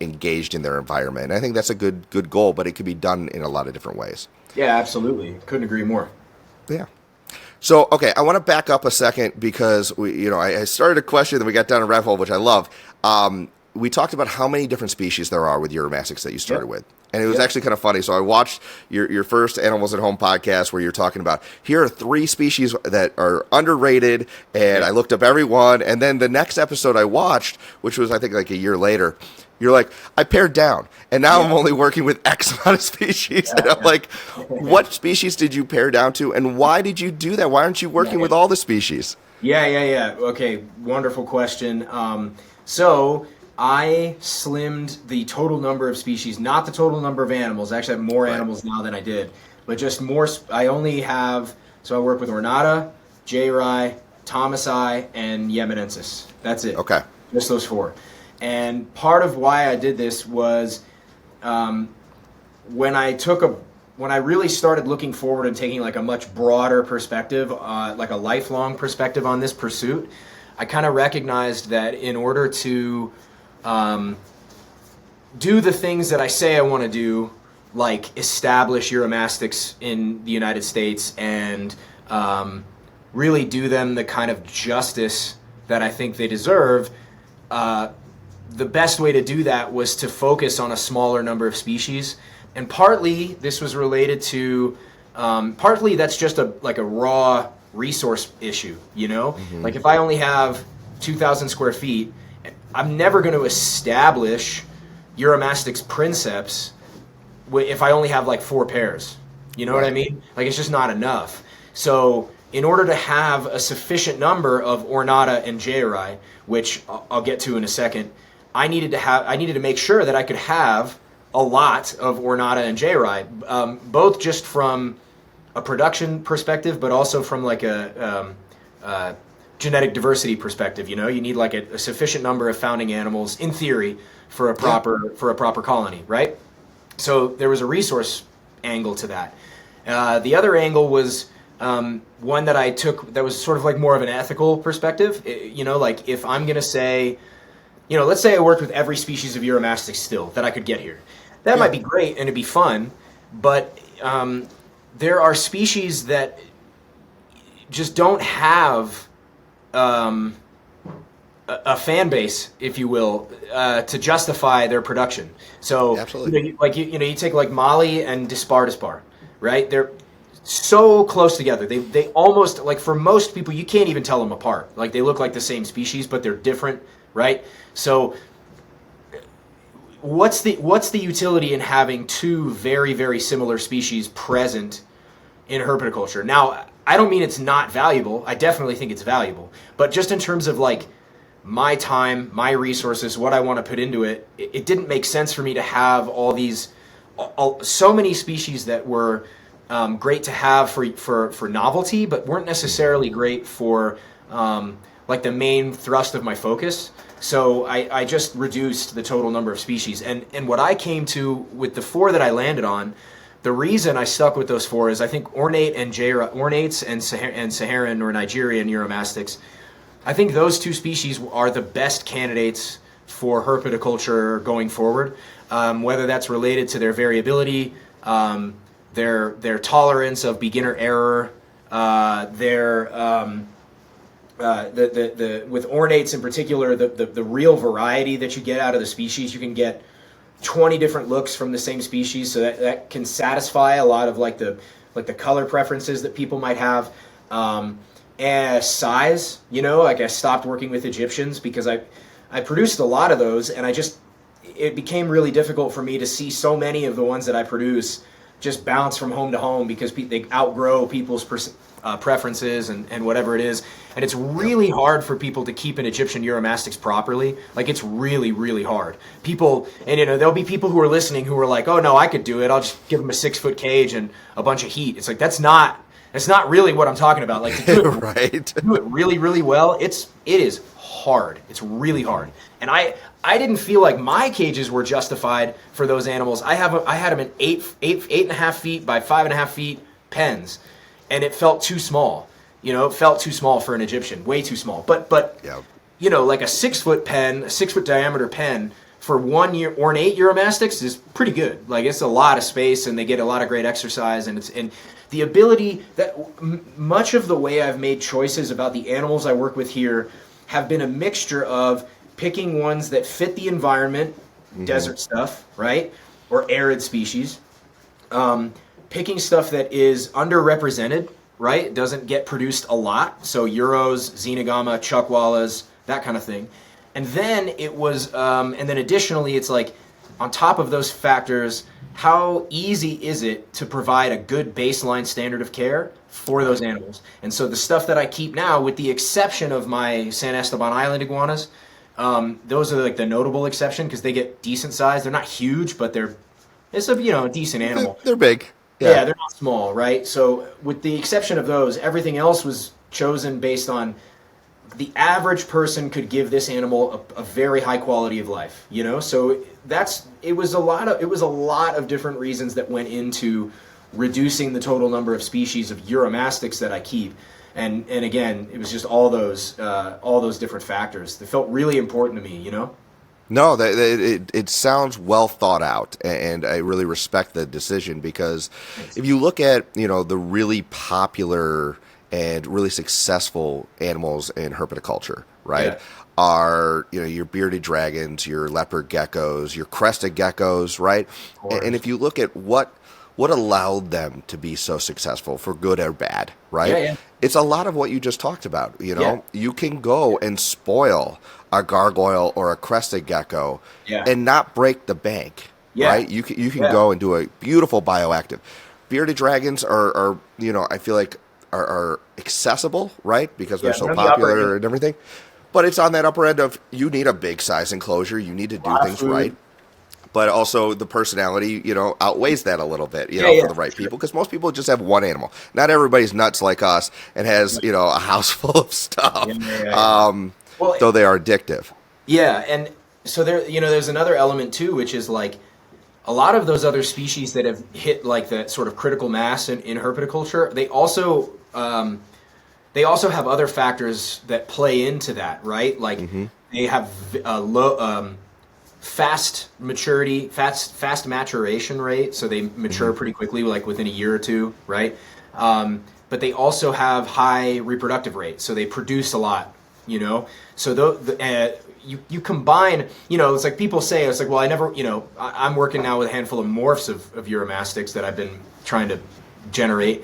engaged in their environment? And I think that's a good goal, but it could be done in a lot of different ways. Yeah, absolutely. Couldn't agree more. Yeah. So, okay, I want to back up a second because I started a question, then we got down a rabbit hole, which I love. We talked about how many different species there are with Uromastyx that you started with. And it was actually kind of funny. So I watched your first Animals at Home podcast where you're talking about, here are 3 species that are underrated, and I looked up every one. And then the next episode I watched, which was I think like a year later, you're like, I pared down, and now I'm only working with X amount of species. And I'm like, what species did you pare down to, and why did you do that? Why aren't you working with all the species? Yeah. Okay, wonderful question. So I slimmed the total number of species, not the total number of animals. Actually, I have more animals now than I did, but just more. I only have, so I work with Ornata, J-Rye, Thomasey, and Yemenensis. That's it. Okay. Just those 4. And part of why I did this was when I took when I really started looking forward and taking like a much broader perspective, like a lifelong perspective on this pursuit, I kind of recognized that in order to do the things that I say I want to do, like establish Uromastyx in the United States and really do them the kind of justice that I think they deserve, the best way to do that was to focus on a smaller number of species. And partly this was related to, partly that's just a raw resource issue, you know? Mm-hmm. Like if I only have 2,000 square feet, I'm never going to establish Uromastyx princeps if I only have like 4 pairs. You know what I mean? Like it's just not enough. So in order to have a sufficient number of Ornata and Jayeri, which I'll get to in a second, I needed to make sure that I could have a lot of Ornata and Jayeri, both just from a production perspective, but also from like a genetic diversity perspective. You know, you need like a sufficient number of founding animals, in theory, for a proper colony, right? So there was a resource angle to that. The other angle was one that I took that was sort of like more of an ethical perspective. You know, like if I'm gonna say, you know, let's say I worked with every species of Uromastyx still that I could get here. That might be great and it'd be fun, but there are species that just don't have a fan base, if you will, to justify their production. So, absolutely. You take like Mali and Dispar, right? They're so close together. They almost, like for most people, you can't even tell them apart. Like they look like the same species, but they're different, right? So what's the utility in having 2 very, very similar species present in herpetoculture? Now, I don't mean it's not valuable. I definitely think it's valuable. But just in terms of like my time, my resources, what I want to put into it, it didn't make sense for me to have all these, so many species that were great to have for novelty, but weren't necessarily great for like the main thrust of my focus. So I just reduced the total number of species. And what I came to with the 4 that I landed on, the reason I stuck with those 4 is I think ornates and Saharan or Nigerian Uromastyx, I think those 2 species are the best candidates for herpetoculture going forward, whether that's related to their variability, their tolerance of beginner error, with ornates in particular, the real variety that you get out of the species. You can get 20 different looks from the same species, so that can satisfy a lot of like the color preferences that people might have. And size, you know, like I stopped working with Egyptians because I produced a lot of those, and it became really difficult for me to see so many of the ones that I produce just bounce from home to home because they outgrow people's preferences and whatever it is. And it's really hard for people to keep an Egyptian Uromastyx properly. Like it's really, really hard. People, and you know, there'll be people who are listening who are like, oh no, I could do it. I'll just give them a 6-foot cage and a bunch of heat. It's like, that's not really what I'm talking about. Like to do it, right. to do it really, really well, it is hard. It's really hard. And I didn't feel like my cages were justified for those animals. I had them in 8.5 feet by 5.5 feet pens, and it felt too small. You know, it felt too small for an Egyptian, way too small. But yeah. You know, like a 6-foot pen, a 6-foot diameter pen for 1 year ornate Uromastyx is pretty good. Like it's a lot of space, and they get a lot of great exercise, and the ability that much of the way I've made choices about the animals I work with here have been a mixture of picking ones that fit the environment, desert stuff, right? Or arid species. Picking stuff that is underrepresented, right? It doesn't get produced a lot. So Euros, Xenogama, Chuckwallas, that kind of thing. And then it was, and then additionally, it's like, on top of those factors, how easy is it to provide a good baseline standard of care for those animals? And so the stuff that I keep now, with the exception of my San Esteban Island iguanas, those are like the notable exception because they get decent size. They're not huge, but it's a decent animal. They're big. Yeah, they're not small, right? So with the exception of those, everything else was chosen based on the average person could give this animal a very high quality of life, you know? So it was a lot of different reasons that went into reducing the total number of species of Uromastyx that I keep. And again, it was just all those different factors that felt really important to me, you know? No, it sounds well thought out, and I really respect the decision, because if you look at, you know, the really popular and really successful animals in herpetoculture, right, Yeah. are, you know, your bearded dragons, your leopard geckos, your crested geckos, right? And if you look at what allowed them to be so successful, for good or bad, right? Yeah, yeah. It's a lot of what you just talked about. You know, Yeah. you can go and spoil a gargoyle or a crested gecko Yeah. and not break the bank, Yeah. right? You can Yeah. go and do a beautiful bioactive. Bearded dragons are you know, I feel like are accessible, right? Because they're Yeah, so they're on the upper popular end. and everything. But it's on that upper end of, you need a big size enclosure, you need to do Lot of things food. right. But also the personality, you know, outweighs that a little bit, you Yeah, know, yeah, for the right sure. people. Because most people just have one animal. Not everybody's nuts like us and has, you know, a house full of stuff. Yeah. Well, Though they are addictive. yeah, and so there, you know, there's another element too, which is like a lot of those other species that have hit like that sort of critical mass in herpetoculture. They also have other factors that play into that, right? Like they have low, fast maturity, fast maturation rate, so they mature pretty quickly, like within a year or two, right? But they also have high reproductive rate, so they produce a lot, you know. So you combine, you know, it's like people say, it's like, well, I never, you know, I'm working now with a handful of morphs of Uromastyx that I've been trying to generate.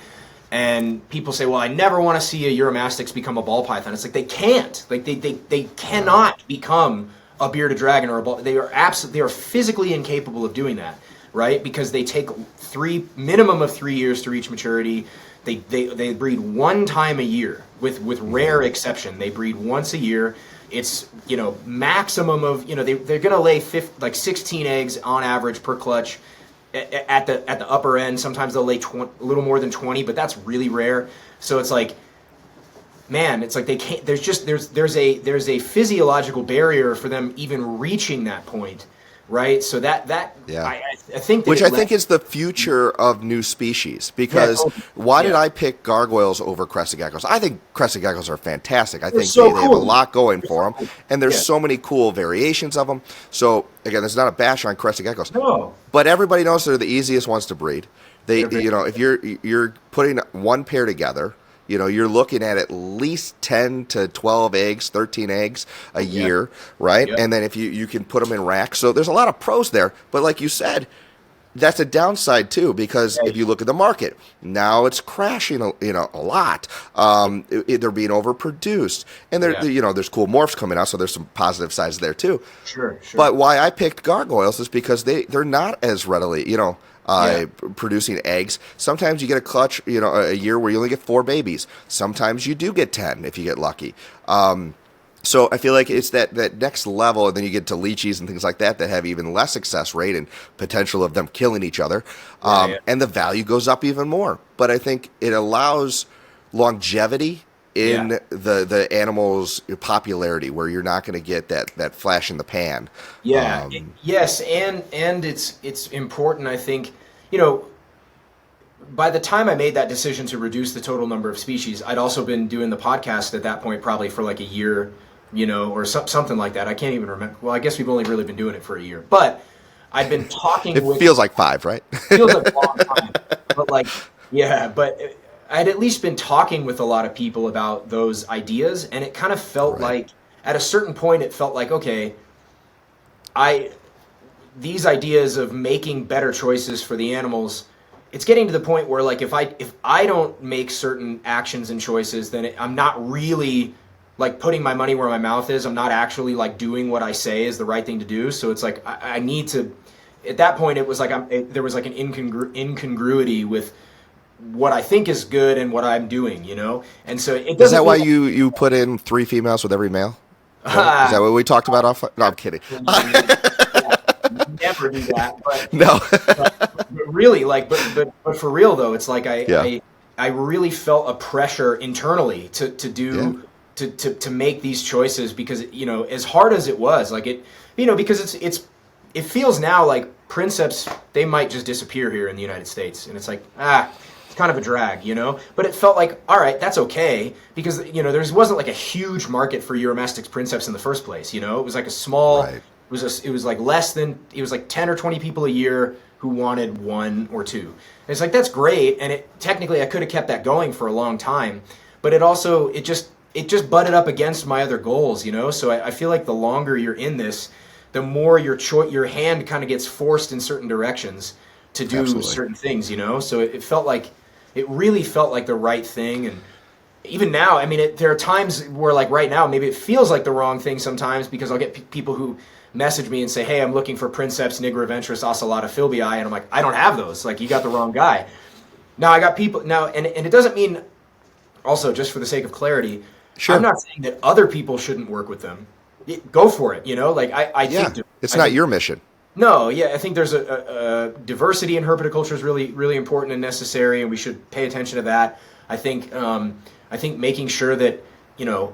And people say, well, I never want to see a Uromastyx become a ball python. It's like they can't. Like they cannot become a bearded dragon or a ball. They are physically incapable of doing that, right? Because they take minimum of 3 years to reach maturity. They breed one time a year, with rare exception. They breed once a year. It's, you know, maximum of, you know, they're gonna lay 16 eggs on average per clutch. At the upper end, sometimes they'll lay a little more than 20, but that's really rare. So it's like, man, it's like they can't. There's a physiological barrier for them even reaching that point, right? So Yeah. I think that Which I think is the future of new species. Because why did I pick gargoyles over crested geckos? I think crested geckos are fantastic. I think so they have a cool. lot going for them, and there's Yeah. so many cool variations of them. So again, there's not a bash on crested geckos. No. But everybody knows they're the easiest ones to breed. They're You know, if you're putting one pair together, you know, you're looking at least 10 to 12 eggs, 13 eggs a year, right? Yeah. And then if you can put them in racks. So there's a lot of pros there. But like you said, that's a downside too, because if you look at the market now, it's crashing, a lot. They're being overproduced, and you know, there's cool morphs coming out, so there's some positive sides there too. Sure. But why I picked gargoyles is because they're not as readily, you know, producing eggs. Sometimes you get a clutch, you know, a year where you only get 4 babies. Sometimes you do get 10 if you get lucky. So I feel like it's that next level, and then you get to leeches and things like that have even less success rate and potential of them killing each other, and the value goes up even more. But I think it allows longevity in the animal's popularity, where you're not going to get that flash in the pan. Yeah. Yes, and it's important, I think, you know. By the time I made that decision to reduce the total number of species, I'd also been doing the podcast at that point probably for like a year, you know, or something like that. I can't even remember. Well, I guess we've only really been doing it for a year. But I've been talking It with... feels like 5, right? feels like a long time. But like, yeah, but I'd at least been talking with a lot of people about those ideas, and it kind of felt like, at a certain point, it felt like, okay, these ideas of making better choices for the animals, it's getting to the point where, like, if I don't make certain actions and choices, then I'm not really like putting my money where my mouth is. I'm not actually like doing what I say is the right thing to do. So it's like I need to. At that point, it was like there was like an incongruity with what I think is good and what I'm doing, you know. And so it doesn't. Is that why you put in 3 females with every male? Right? Is that what we talked about off? No, I'm kidding. Never do that. But, No. but really, like, but for real though, it's like I really felt a pressure internally to do to make these choices, because, you know, as hard as it was, like it, you know, because it feels now like princeps, they might just disappear here in the United States. And it's like, it's kind of a drag, you know? But it felt like, all right, that's okay, because, you know, there wasn't like a huge market for Uromastyx princeps in the first place, you know? It was like a small, Right. it was like 10 or 20 people a year who wanted one or two. And it's like, that's great, and technically I could have kept that going for a long time, but it just butted up against my other goals, you know? So I feel like the longer you're in this, the more your hand kind of gets forced in certain directions to do Absolutely. certain things, you know? So it really felt like the right thing. And even now, I mean, there are times where, like right now, maybe it feels like the wrong thing sometimes, because I'll get people who message me and say, hey, I'm looking for princeps nigroventris ocelata philbii, and I'm like, I don't have those. Like, you got the wrong guy. Now I got people now, and it doesn't mean, also just for the sake of clarity, Sure. I'm not saying that other people shouldn't work with them. Go for it, you know? Like, I think it's not your mission. No, yeah, I think there's a diversity in herpetoculture is really, really important and necessary, and we should pay attention to that. I think making sure that you know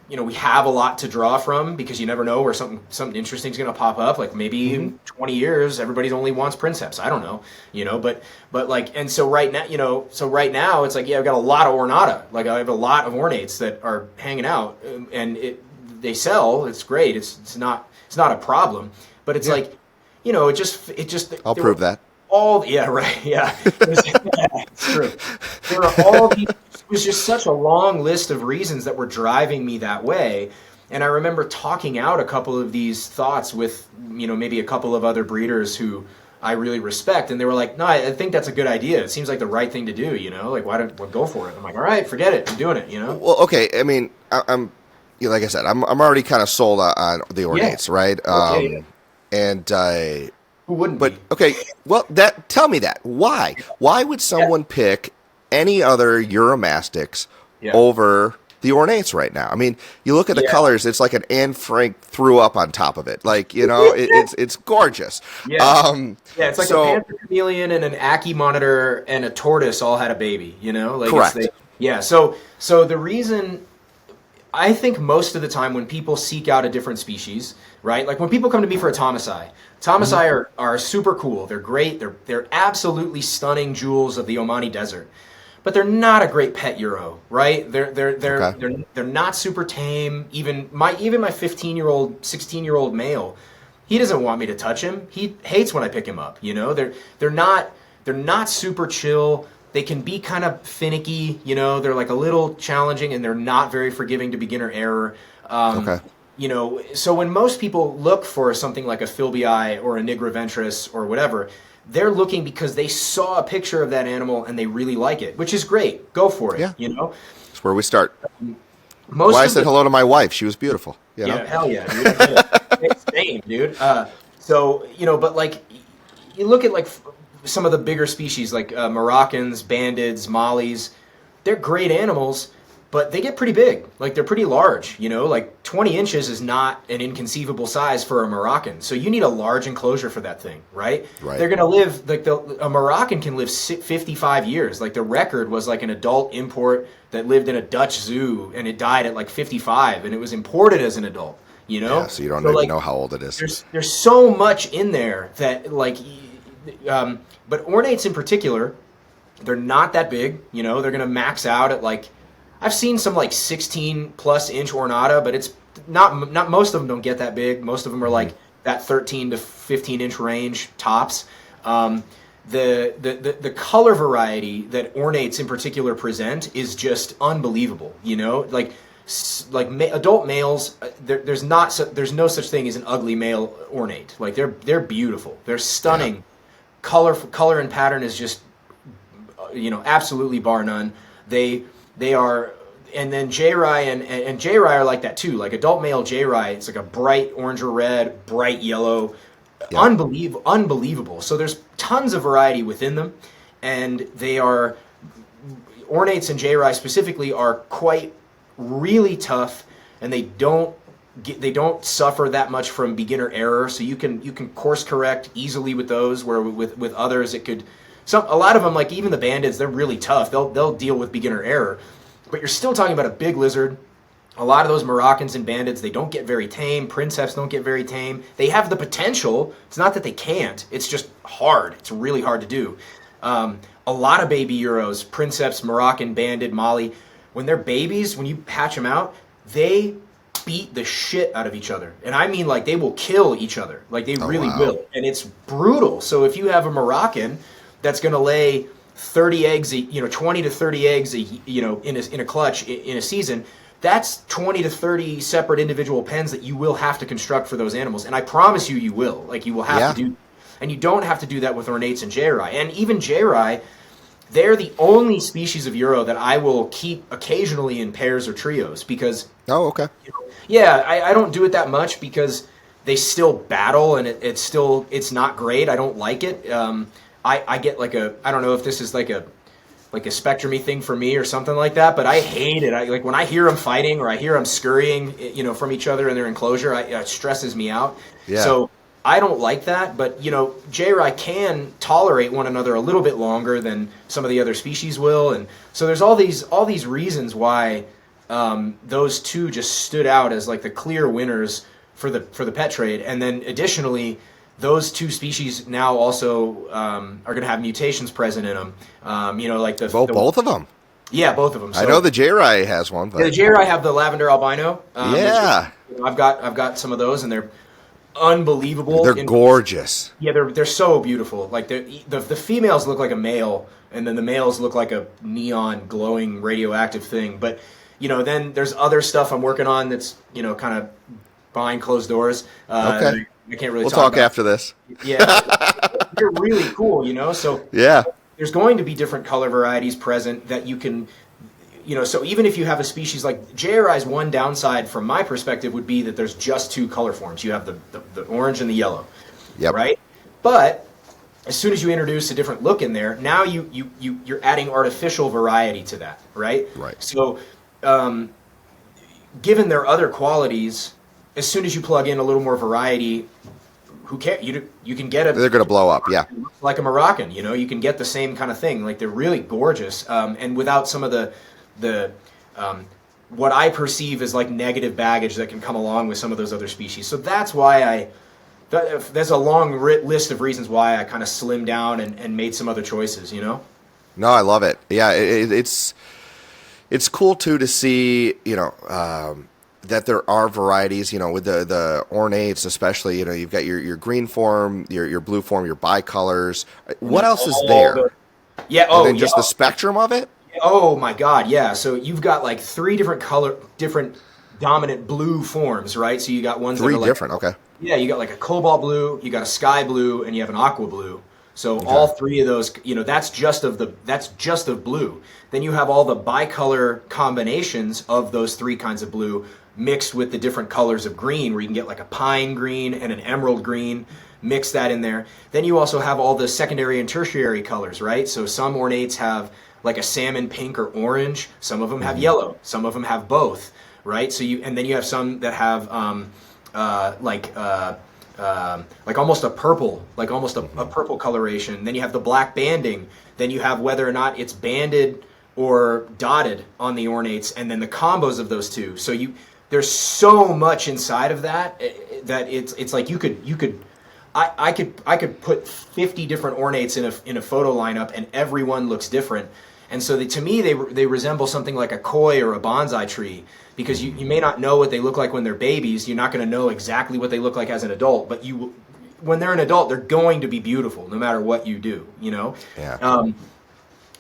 we have a lot to draw from, because you never know where something interesting is going to pop up. Like maybe in 20 years, everybody only wants princeps. I don't know, you know, but like, and so right now, it's like, yeah, I've got a lot of ornata. Like I have a lot of ornates that are hanging out, and they sell. It's great. It's not a problem. But it's like, you know, it just. I'll prove that. Yeah, right. Yeah, it's true. There are all these. It was just such a long list of reasons that were driving me that way, and I remember talking out a couple of these thoughts with, you know, maybe a couple of other breeders who I really respect, and they were like, "No, I think that's a good idea. It seems like the right thing to do. You know, like why don't we go for it?" I'm like, "All right, forget it. I'm doing it." You know. Well, okay. I mean, I'm like I said, I'm already kind of sold on the ornates, right? And who wouldn't? But be? okay, well, tell me that. Why? Why would someone pick any other Uromastyx over the ornates right now? I mean, you look at the colors; it's like an Anne Frank threw up on top of it. Like, you know, it's gorgeous. Yeah, it's like a panther chameleon and an Ackie monitor and a tortoise all had a baby. You know, like correct. So the reason. I think most of the time when people seek out a different species, right? Like when people come to me for a Thomasey are super cool. They're great. They're absolutely stunning jewels of the Omani Desert, but they're not a great pet Euro, right? They're not super tame. Even my 15-year-old, 16-year-old male, he doesn't want me to touch him. He hates when I pick him up. You know, they're not super chill. They can be kind of finicky, you know, they're like a little challenging, and they're not very forgiving to beginner error. You know, so when most people look for something like a philbii or a nigroventris or whatever, they're looking because they saw a picture of that animal and they really like it, which is great. Go for it, you know? That's where we start. I said hello to my wife. She was beautiful. You know? Yeah, hell yeah, dude. Same, dude. So, you know, but like, you look at like some of the bigger species like Moroccans, Bandids, Mollies, they're great animals, but they get pretty big. Like they're pretty large, you know, like 20 inches is not an inconceivable size for a Moroccan. So you need a large enclosure for that thing, right? They're going to live, like a Moroccan can live 55 years. Like the record was like an adult import that lived in a Dutch zoo and it died at like 55 and it was imported as an adult, you know? Yeah, so you don't even know how old it is. There's so much in there that like, but ornates in particular, they're not that big. You know, they're going to max out at like, I've seen some like 16 plus inch ornata, but it's not most of them don't get that big. Most of them are like that 13 to 15 inch range tops. The color variety that ornates in particular present is just unbelievable. You know, like adult males, there's no such thing as an ugly male ornate. Like they're beautiful. They're stunning. Yeah. Color and pattern is just, you know, absolutely bar none. They are, and then J-Rye and J-Rye are like that too. Like adult male J-Rye, it's like a bright orange or red, bright yellow, unbelievable. So there's tons of variety within them, and they are, ornates and J-Rye specifically are quite really tough, and they don't suffer that much from beginner error, so you can course correct easily with those, where with others it could, a lot of them, like even the Bandids, they're really tough. They'll deal with beginner error, but you're still talking about a big lizard A lot of those Moroccans and Bandits, they don't get very tame. Princeps don't get very tame. They have the potential. It's not that they can't. It's just hard. It's really hard to do. A lot of baby Euros, Princeps, Moroccan, Banded, Mali, when they're babies, when you hatch them out, they beat the shit out of each other. And I mean, like, they will kill each other. Like, they really will. And it's brutal. So if you have a Moroccan that's going to lay 30 eggs, 20 to 30 eggs, in a clutch in a season, that's 20 to 30 separate individual pens that you will have to construct for those animals. And I promise you, you will. Like, you will have to do. And you don't have to do that with ornates and J-Rai. And even J-Rai, they're the only species of Euro that I will keep occasionally in pairs or trios because... Oh, okay. I don't do it that much because they still battle and it's not great. I don't like it. I get like I don't know if this is like a spectrumy thing for me or something like that, but I hate it. Like when I hear them fighting or I hear them scurrying, from each other in their enclosure, it stresses me out. Yeah. So I don't like that, but J-Rai can tolerate one another a little bit longer than some of the other species will, and so there's all these reasons why those two just stood out as like the clear winners for the pet trade, and then additionally, those two species now also are going to have mutations present in them. Like both of them. Yeah, both of them. So, I know the J-Rai has one. But... the J-Rai have the lavender albino. Yeah, I've got some of those, and they're unbelievable. They're gorgeous. Yeah, they're so beautiful. Like the females look like a male, and then the males look like a neon glowing radioactive thing. But then there's other stuff I'm working on that's kind of behind closed doors. Okay. I can't really. We'll talk after this. Yeah, they're really cool. So yeah, there's going to be different color varieties present that you can. So even if you have a species like J-Rai's, one downside from my perspective would be that there's just two color forms. You have the orange and the yellow, right? But as soon as you introduce a different look in there, now you're adding artificial variety to that, right? Right. So given their other qualities, as soon as you plug in a little more variety, who cares? You can get they're going to blow up, yeah. Like a Moroccan, you can get the same kind of thing. Like they're really gorgeous, and without some of the what I perceive as like negative baggage that can come along with some of those other species. So that's why there's a long list of reasons why I kind of slimmed down and made some other choices, No, I love it. Yeah, it's cool too to see, that there are varieties, with the ornates, especially, you've got your green form, your blue form, your bicolors. What else is there? Just the spectrum of it? Oh my God, yeah. So you've got like three different dominant blue forms, right? So you got ones that are like, different, okay. Yeah, you got like a cobalt blue, you got a sky blue, and you have an aqua blue. So all three of those, that's just of blue. Then you have all the bicolor combinations of those three kinds of blue mixed with the different colors of green, where you can get like a pine green and an emerald green. Mix that in there. Then you also have all the secondary and tertiary colors, right? So some ornates have like a salmon pink or orange. Some of them have yellow. Some of them have both, right? So then you have some that have like almost a purple, like almost a purple coloration. Then you have the black banding. Then you have whether or not it's banded or dotted on the ornates, and then the combos of those two. So there's so much inside of that it's like I could put 50 different ornates in a photo lineup, and every one looks different. And so to me, they resemble something like a koi or a bonsai tree, because you may not know what they look like when they're babies. You're not going to know exactly what they look like as an adult, but when they're an adult, they're going to be beautiful no matter what you do, Yeah.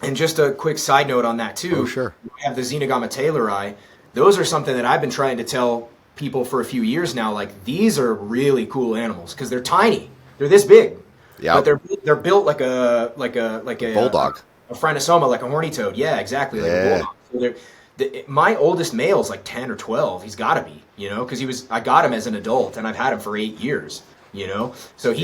And just a quick side note on that too. Oh, sure. We have the Xenogama Taylori. Those are something that I've been trying to tell people for a few years now. Like, these are really cool animals because they're tiny. They're this big. Yeah. But they're built like a bulldog. A Phrynosoma, like a horny toad. Yeah, exactly. Like a bulldog. So my oldest male is like 10 or 12. He's got to be, because I got him as an adult, and I've had him for 8 years, So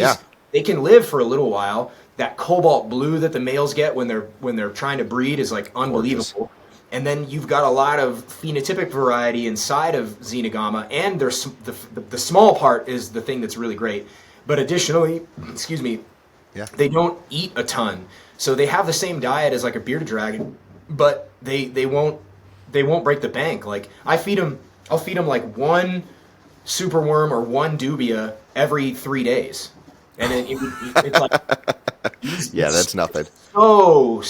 they can live for a little while. That cobalt blue that the males get when they're trying to breed is like unbelievable. Gorgeous. And then you've got a lot of phenotypic variety inside of Xenogama, and the small part is the thing that's really great. But additionally, they don't eat a ton. So they have the same diet as like a bearded dragon, but they won't break the bank. Like I feed them I'll feed them like one superworm or one dubia every 3 days, and then it's like Yeah, that's nothing. So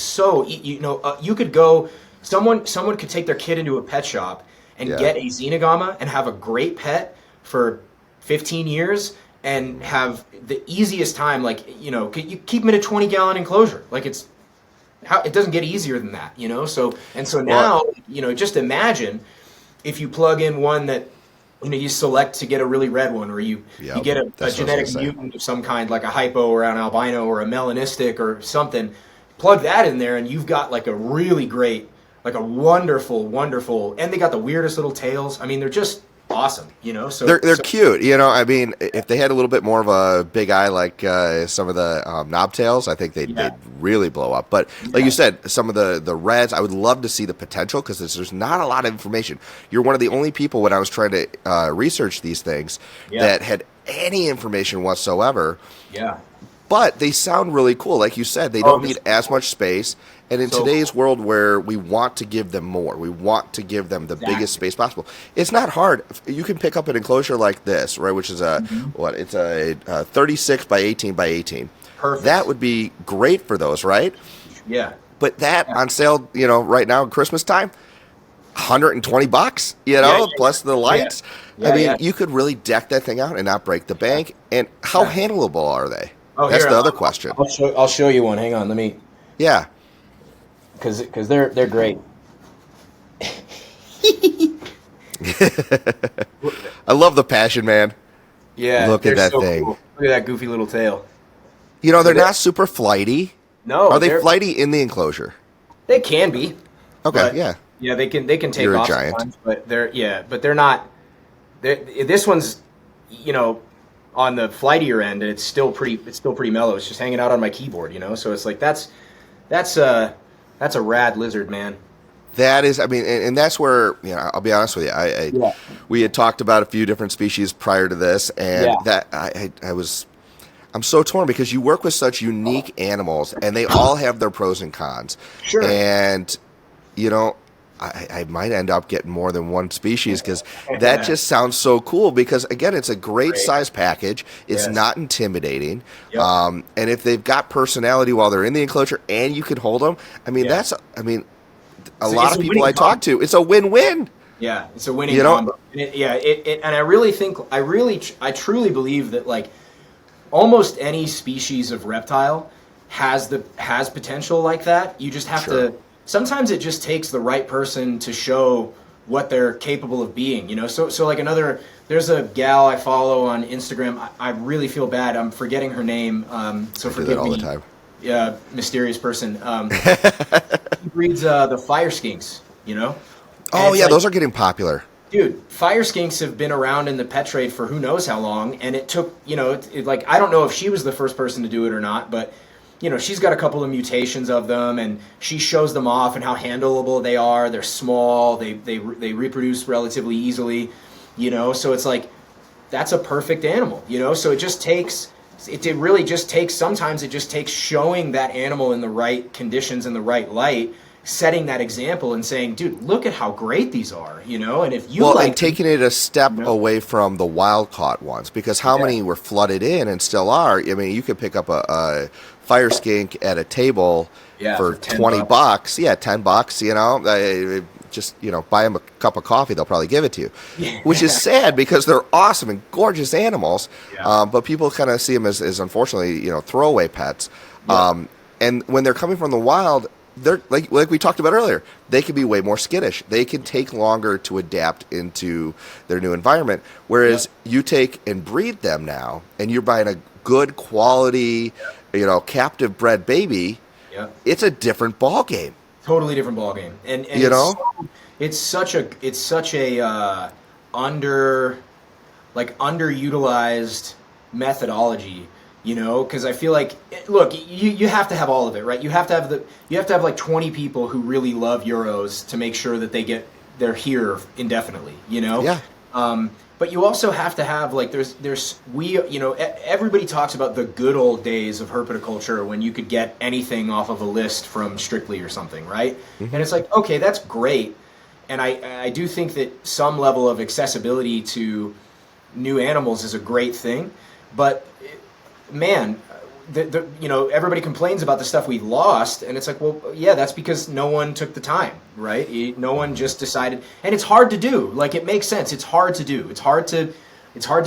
you could go. Someone could take their kid into a pet shop and get a Xenogama and have a great pet for 15 years and have the easiest time. Like, you keep them in a 20-gallon enclosure. Like, it doesn't get easier than that. So now, just imagine if you plug in one that you select to get a really red one, or you get a genetic mutant of some kind, like a hypo or an albino or a melanistic or something. Plug that in there, and you've got like a really great, like a wonderful, and they got the weirdest little tails. I mean, they're just awesome, So they're cute, I mean, if they had a little bit more of a big eye, like some of the knobtails, I think they'd really blow up. But like you said, some of the reds, I would love to see the potential, because there's not a lot of information. You're one of the only people, when I was trying to research these things, that had any information whatsoever. Yeah. But they sound really cool. Like you said, they don't need as much space. And in today's world, where we want to give them more, we want to give them the biggest space possible. It's not hard. You can pick up an enclosure like this, right, which is it's a 36 by 18 by 18. Perfect. That would be great for those, right? Yeah. But that on sale, right now in Christmas time, $120, plus the lights. I mean, you could really deck that thing out and not break the bank. And how handleable are they? Oh, that's the other question. I'll show you one. Hang on, let me. Yeah. Because they're great. I love the passion, man. Yeah. Look at that thing. Cool. Look at that goofy little tail. They're not super flighty. No. Are they flighty in the enclosure? They can be. Okay. Yeah. Yeah, they can take You're off a giant. sometimes, but they're not. This one's, on the flightier end, and it's still pretty mellow. It's just hanging out on my keyboard, So it's like that's a rad lizard, man. That is, I mean, and that's where, I'll be honest with you. We had talked about a few different species prior to this, and I'm so torn, because you work with such unique animals, and they all have their pros and cons. Sure. And, I might end up getting more than one species, because that just sounds so cool, because, again, it's a great size package. It's not intimidating. Yep. And if they've got personality while they're in the enclosure and you can hold them, I mean, a lot of people I talk to, it's a win-win. Yeah, it's a winning combo. And I really think, I truly believe that, like, almost any species of reptile has potential like that. You just have to. Sometimes it just takes the right person to show what they're capable of being, So like there's a gal I follow on Instagram. I really feel bad. I'm forgetting her name. So forgive me. All the time. Yeah, mysterious person. He breeds the fire skinks, Oh yeah, those are getting popular. Dude, fire skinks have been around in the pet trade for who knows how long, and it took, like, I don't know if she was the first person to do it or not, but she's got a couple of mutations of them, and she shows them off and how handleable they are. They're small. They reproduce relatively easily, So it's like, that's a perfect animal, So it just takes. It really just takes. Sometimes it just takes showing that animal in the right conditions and the right light, setting that example and saying, "Dude, look at how great these are," And if you and taking it a step away from the wild caught ones, because how many were flooded in and still are? I mean, you could pick up a fire skink at a table for $20. Yeah, $10. Just buy them a cup of coffee, they'll probably give it to you, which is sad, because they're awesome and gorgeous animals. But people kind of see them as unfortunately throwaway pets. And when they're coming from the wild, they're like we talked about earlier, they can be way more skittish. They can take longer to adapt into their new environment. Whereas you take and breed them now, and you're buying a good quality, captive bred baby. It's a different ball game. Totally different ball game, and it's such a underutilized methodology. Because I feel like, look, you have to have all of it, right? You have to have like 20 people who really love Euros to make sure that they're here indefinitely, But you also have to have, like, everybody talks about the good old days of herpetoculture when you could get anything off of a list from Strictly or something, right? Mm-hmm. And it's like, okay, that's great. and I do think that some level of accessibility to new animals is a great thing, but man, everybody complains about the stuff we've lost, and it's like, well, yeah, that's because no one took the time, right? No one just decided, and it's hard to do. Like, it makes sense. It's hard to do. It's hard to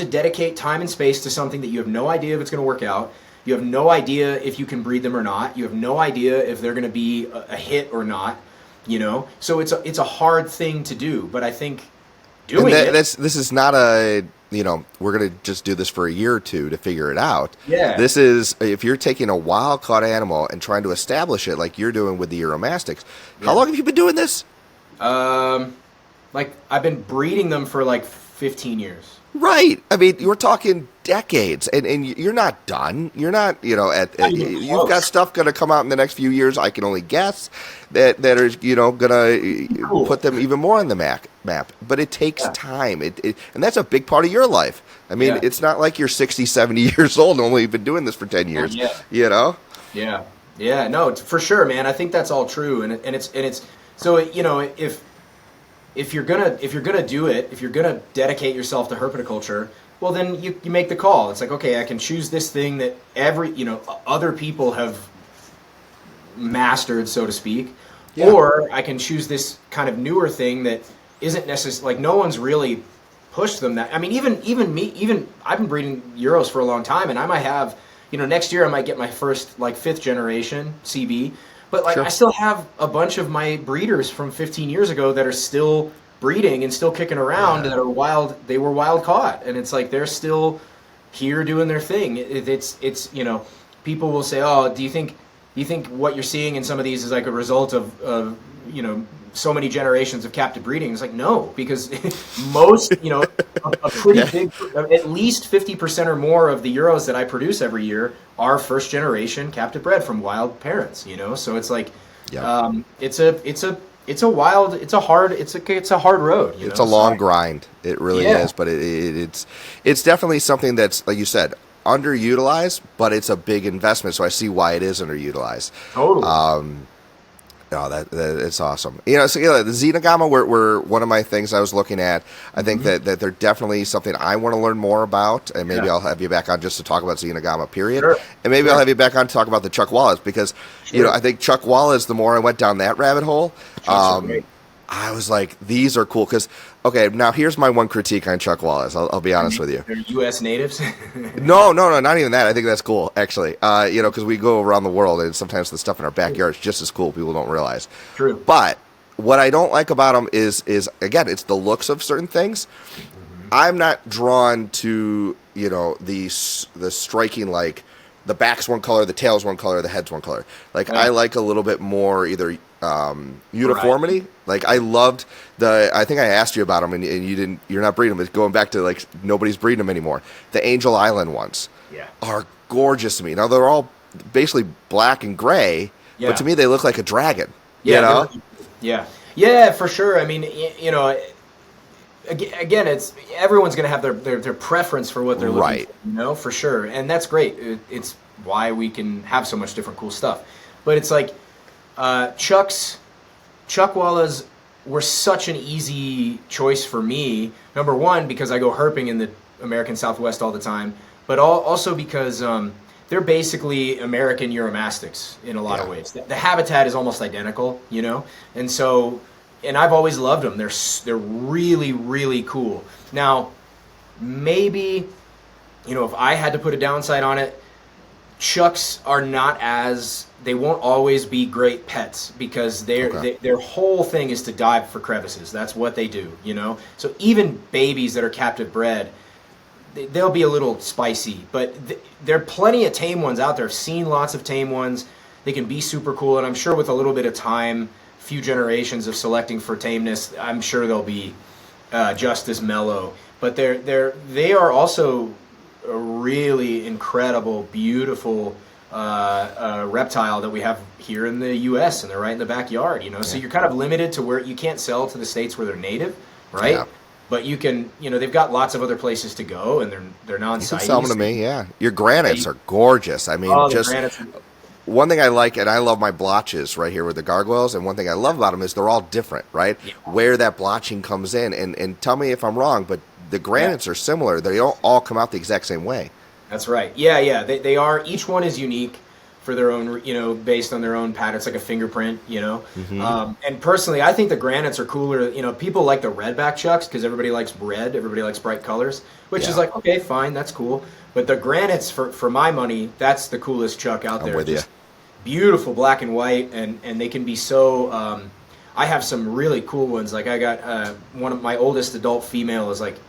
dedicate time and space to something that you have no idea if it's going to work out. You have no idea if you can breed them or not. You have no idea if they're going to be a hit or not. So it's a hard thing to do. But I think this is not a, we're going to just do this for a year or two to figure it out. Yeah. This is, if you're taking a wild caught animal and trying to establish it like you're doing with the Uromastyx. Yeah. How long have you been doing this? Like, I've been breeding them for like 15 years. Right. I mean, you're talking decades, and you're not done. You're not, you've got stuff going to come out in the next few years. I can only guess that are, going to put them even more on the map. But it takes time. And that's a big part of your life. I mean, it's not like you're 60, 70 years old and only been doing this for 10 years. Yeah. Yeah. No, for sure, man. I think that's all true. And it's so, if you're gonna do it, if you're gonna dedicate yourself to herpetoculture, well, then you make the call. It's like, okay, I can choose this thing that other people have mastered, so to speak, or I can choose this kind of newer thing that isn't necessarily, like, no one's really pushed them that. I mean, even I've been breeding Euros for a long time, and I might have, next year I might get my first, like, 5th generation CB. But, like, I still have a bunch of my breeders from 15 years ago that are still breeding and still kicking around that are wild. They were wild caught, and it's like they're still here doing their thing. It's people will say, oh, do you think what you're seeing in some of these is like a result of so many generations of captive breeding? It's like, no, because most, a pretty big, at least 50% or more of the Euros that I produce every year are first generation captive bred from wild parents, so it's like, it's a hard road. It's a long grind. It really is, but it's definitely something that's, like you said, underutilized, but it's a big investment. So I see why it is underutilized. Totally. No, that it's awesome. The Xenogama were one of my things I was looking at. I think that they're definitely something I want to learn more about, and maybe I'll have you back on just to talk about Xenogama, period. Sure. And maybe I'll have you back on to talk about the Chuck Wallace, because I think Chuck Wallace, the more I went down that rabbit hole, I was like, these are cool. Because, okay, now here's my one critique on Chuck Wallace. I'll be honest with you. They're U.S. natives? No, not even that. I think that's cool, actually. Because we go around the world, and sometimes the stuff in our backyard is just as cool. People don't realize. True. But what I don't like about them is again, it's the looks of certain things. I'm not drawn to, the striking, like, the back's one color, the tail's one color, the head's one color. Like, I like a little bit more either uniformity. Right. Like, I loved I think I asked you about them, and you're not breeding them, but going back to, like, nobody's breeding them anymore. The Angel Island ones are gorgeous to me. Now, they're all basically black and gray, but to me, they look like a dragon. Yeah, Yeah, for sure. I mean, again, it's everyone's going to have their preference for what they're looking for, for sure. And that's great. It's why we can have so much different cool stuff. But it's like Chuck Wallas were such an easy choice for me. Number one, because I go herping in the American Southwest all the time, but also because they're basically American Uromastyx in a lot of ways. The habitat is almost identical, and so, and I've always loved them. They're really, really cool. Now, maybe, if I had to put a downside on it, Chucks are not they won't always be great pets, because their whole thing is to dive for crevices. That's what they do, So even babies that are captive bred, they'll be a little spicy, but there are plenty of tame ones out there. I've seen lots of tame ones. They can be super cool, and I'm sure with a little bit of time, few generations of selecting for tameness, I'm sure they'll be just as mellow. But they are also a really incredible, beautiful reptile that we have here in the U.S., and they're right in the backyard. So you're kind of limited to where you can't sell to the states where they're native, right? Yeah. But you can, they've got lots of other places to go, and they're non-CITES. You can sell them to me, yeah. Your granites are gorgeous. I mean, one thing I like, and I love my blotches right here with the gargoyles, and one thing I love about them is they're all different, right? Yeah. Where that blotching comes in, and tell me if I'm wrong, but the granites are similar. They don't all come out the exact same way. That's right. Yeah. They are. Each one is unique for their own, based on their own pattern. It's like a fingerprint, And personally, I think the granites are cooler. People like the redback chucks because everybody likes red. Everybody likes bright colors, which is like, okay, fine, that's cool. But the granites, for my money, that's the coolest chuck out there. I'm with you. Beautiful black and white, and they can be so. I have some really cool ones. Like I got one of my oldest adult female is like.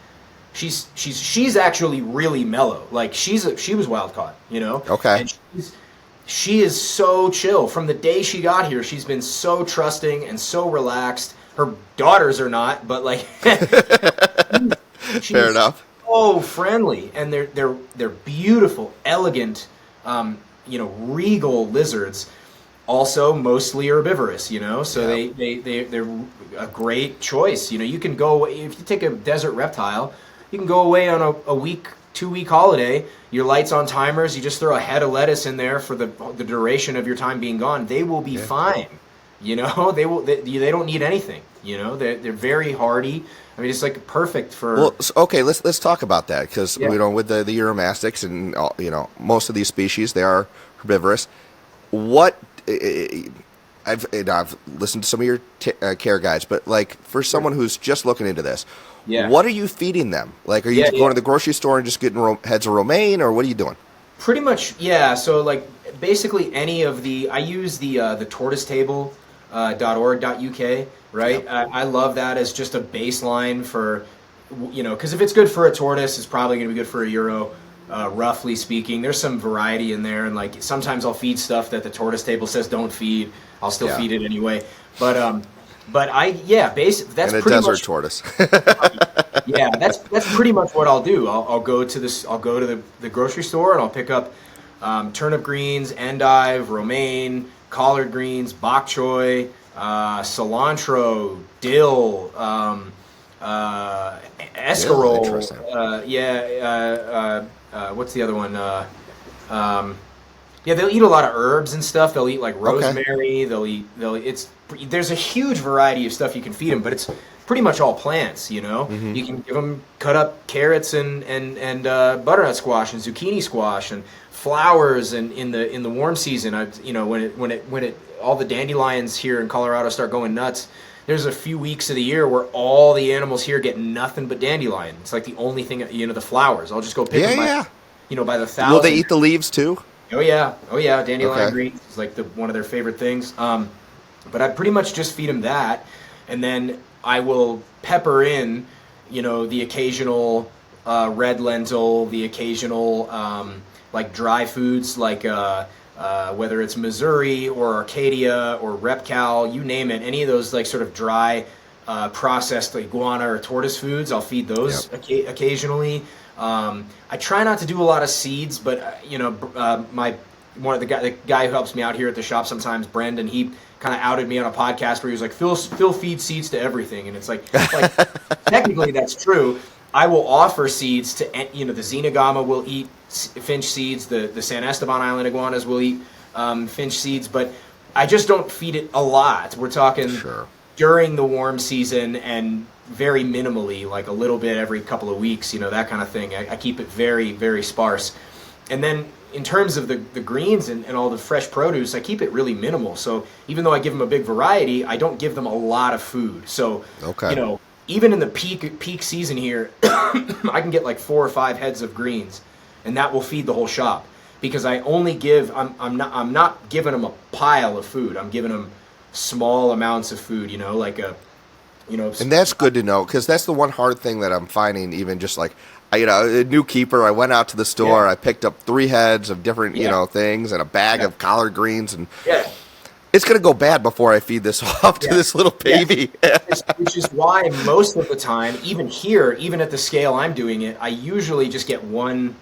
She's actually really mellow. Like she was wild caught, Okay. And she is so chill. From the day she got here, she's been so trusting and so relaxed. Her daughters are not, but like she's Fair enough. so friendly, and they're beautiful, elegant, regal lizards. Also, mostly herbivorous, so they're a great choice. You can go if you take a desert reptile. You can go away on a week, 2-week holiday. Your lights on timers. You just throw a head of lettuce in there for the duration of your time being gone. They will be fine. They don't need anything. They're very hardy. I mean, it's like perfect for. Well, okay, let's talk about that because with the Uromastyx and most of these species they are herbivorous. What I've listened to some of your care guides, but like for someone who's just looking into this. Yeah. What are you feeding them? Like, are you going to the grocery store and just getting heads of romaine, or what are you doing? Pretty much, yeah. So, like, basically any of I use the tortoisetable.org.uk, right? Yeah. I love that as just a baseline for, because if it's good for a tortoise, it's probably going to be good for a Euro, roughly speaking. There's some variety in there, and, like, sometimes I'll feed stuff that the tortoise table says don't feed. I'll still feed it anyway. But that's and a pretty desert much, tortoise. Yeah, that's pretty much what I'll do. I'll go to the grocery store and I'll pick up turnip greens, endive, romaine, collard greens, bok choy, cilantro, dill, escarole. What's the other one? They'll eat a lot of herbs and stuff. They'll eat like rosemary. Okay. There's a huge variety of stuff you can feed them, but it's pretty much all plants. Mm-hmm. You can give them cut up carrots and butternut squash and zucchini squash and flowers. And in the warm season, when all the dandelions here in Colorado start going nuts. There's a few weeks of the year where all the animals here get nothing but dandelion. It's like the only thing, the flowers. I'll just go pick them by the thousand. Will they eat the leaves too? Oh yeah, dandelion greens is like one of their favorite things. But I pretty much just feed them that, and then I will pepper in, the occasional red lentil, the occasional like dry foods, like whether it's Missouri or Arcadia or Repcal, you name it, any of those like sort of dry processed iguana or tortoise foods, I'll feed those occasionally. I try not to do a lot of seeds, but the guy who helps me out here at the shop sometimes, Brendan, he kind of outed me on a podcast where he was like, Phil feeds seeds to everything, and it's like technically that's true. I will offer seeds to the Xenogama will eat finch seeds, the San Esteban Island iguanas will eat finch seeds, but I just don't feed it a lot. We're talking during the warm season and very minimally, like a little bit every couple of weeks, that kind of thing. I keep it very, very sparse. And then in terms of the greens and all the fresh produce, I keep it really minimal. So even though I give them a big variety, I don't give them a lot of food. So, even in the peak season here, I can get like 4 or 5 heads of greens, and that will feed the whole shop. Because I only I'm not giving them a pile of food. I'm giving them small amounts of food, And that's good to know, because that's the one hard thing that I'm finding, even just like, a new keeper, I went out to the store, I picked up 3 heads of different, things and a bag of collard greens, and it's going to go bad before I feed this off to this little baby. Which is why most of the time, even here, even at the scale I'm doing it, I usually just get one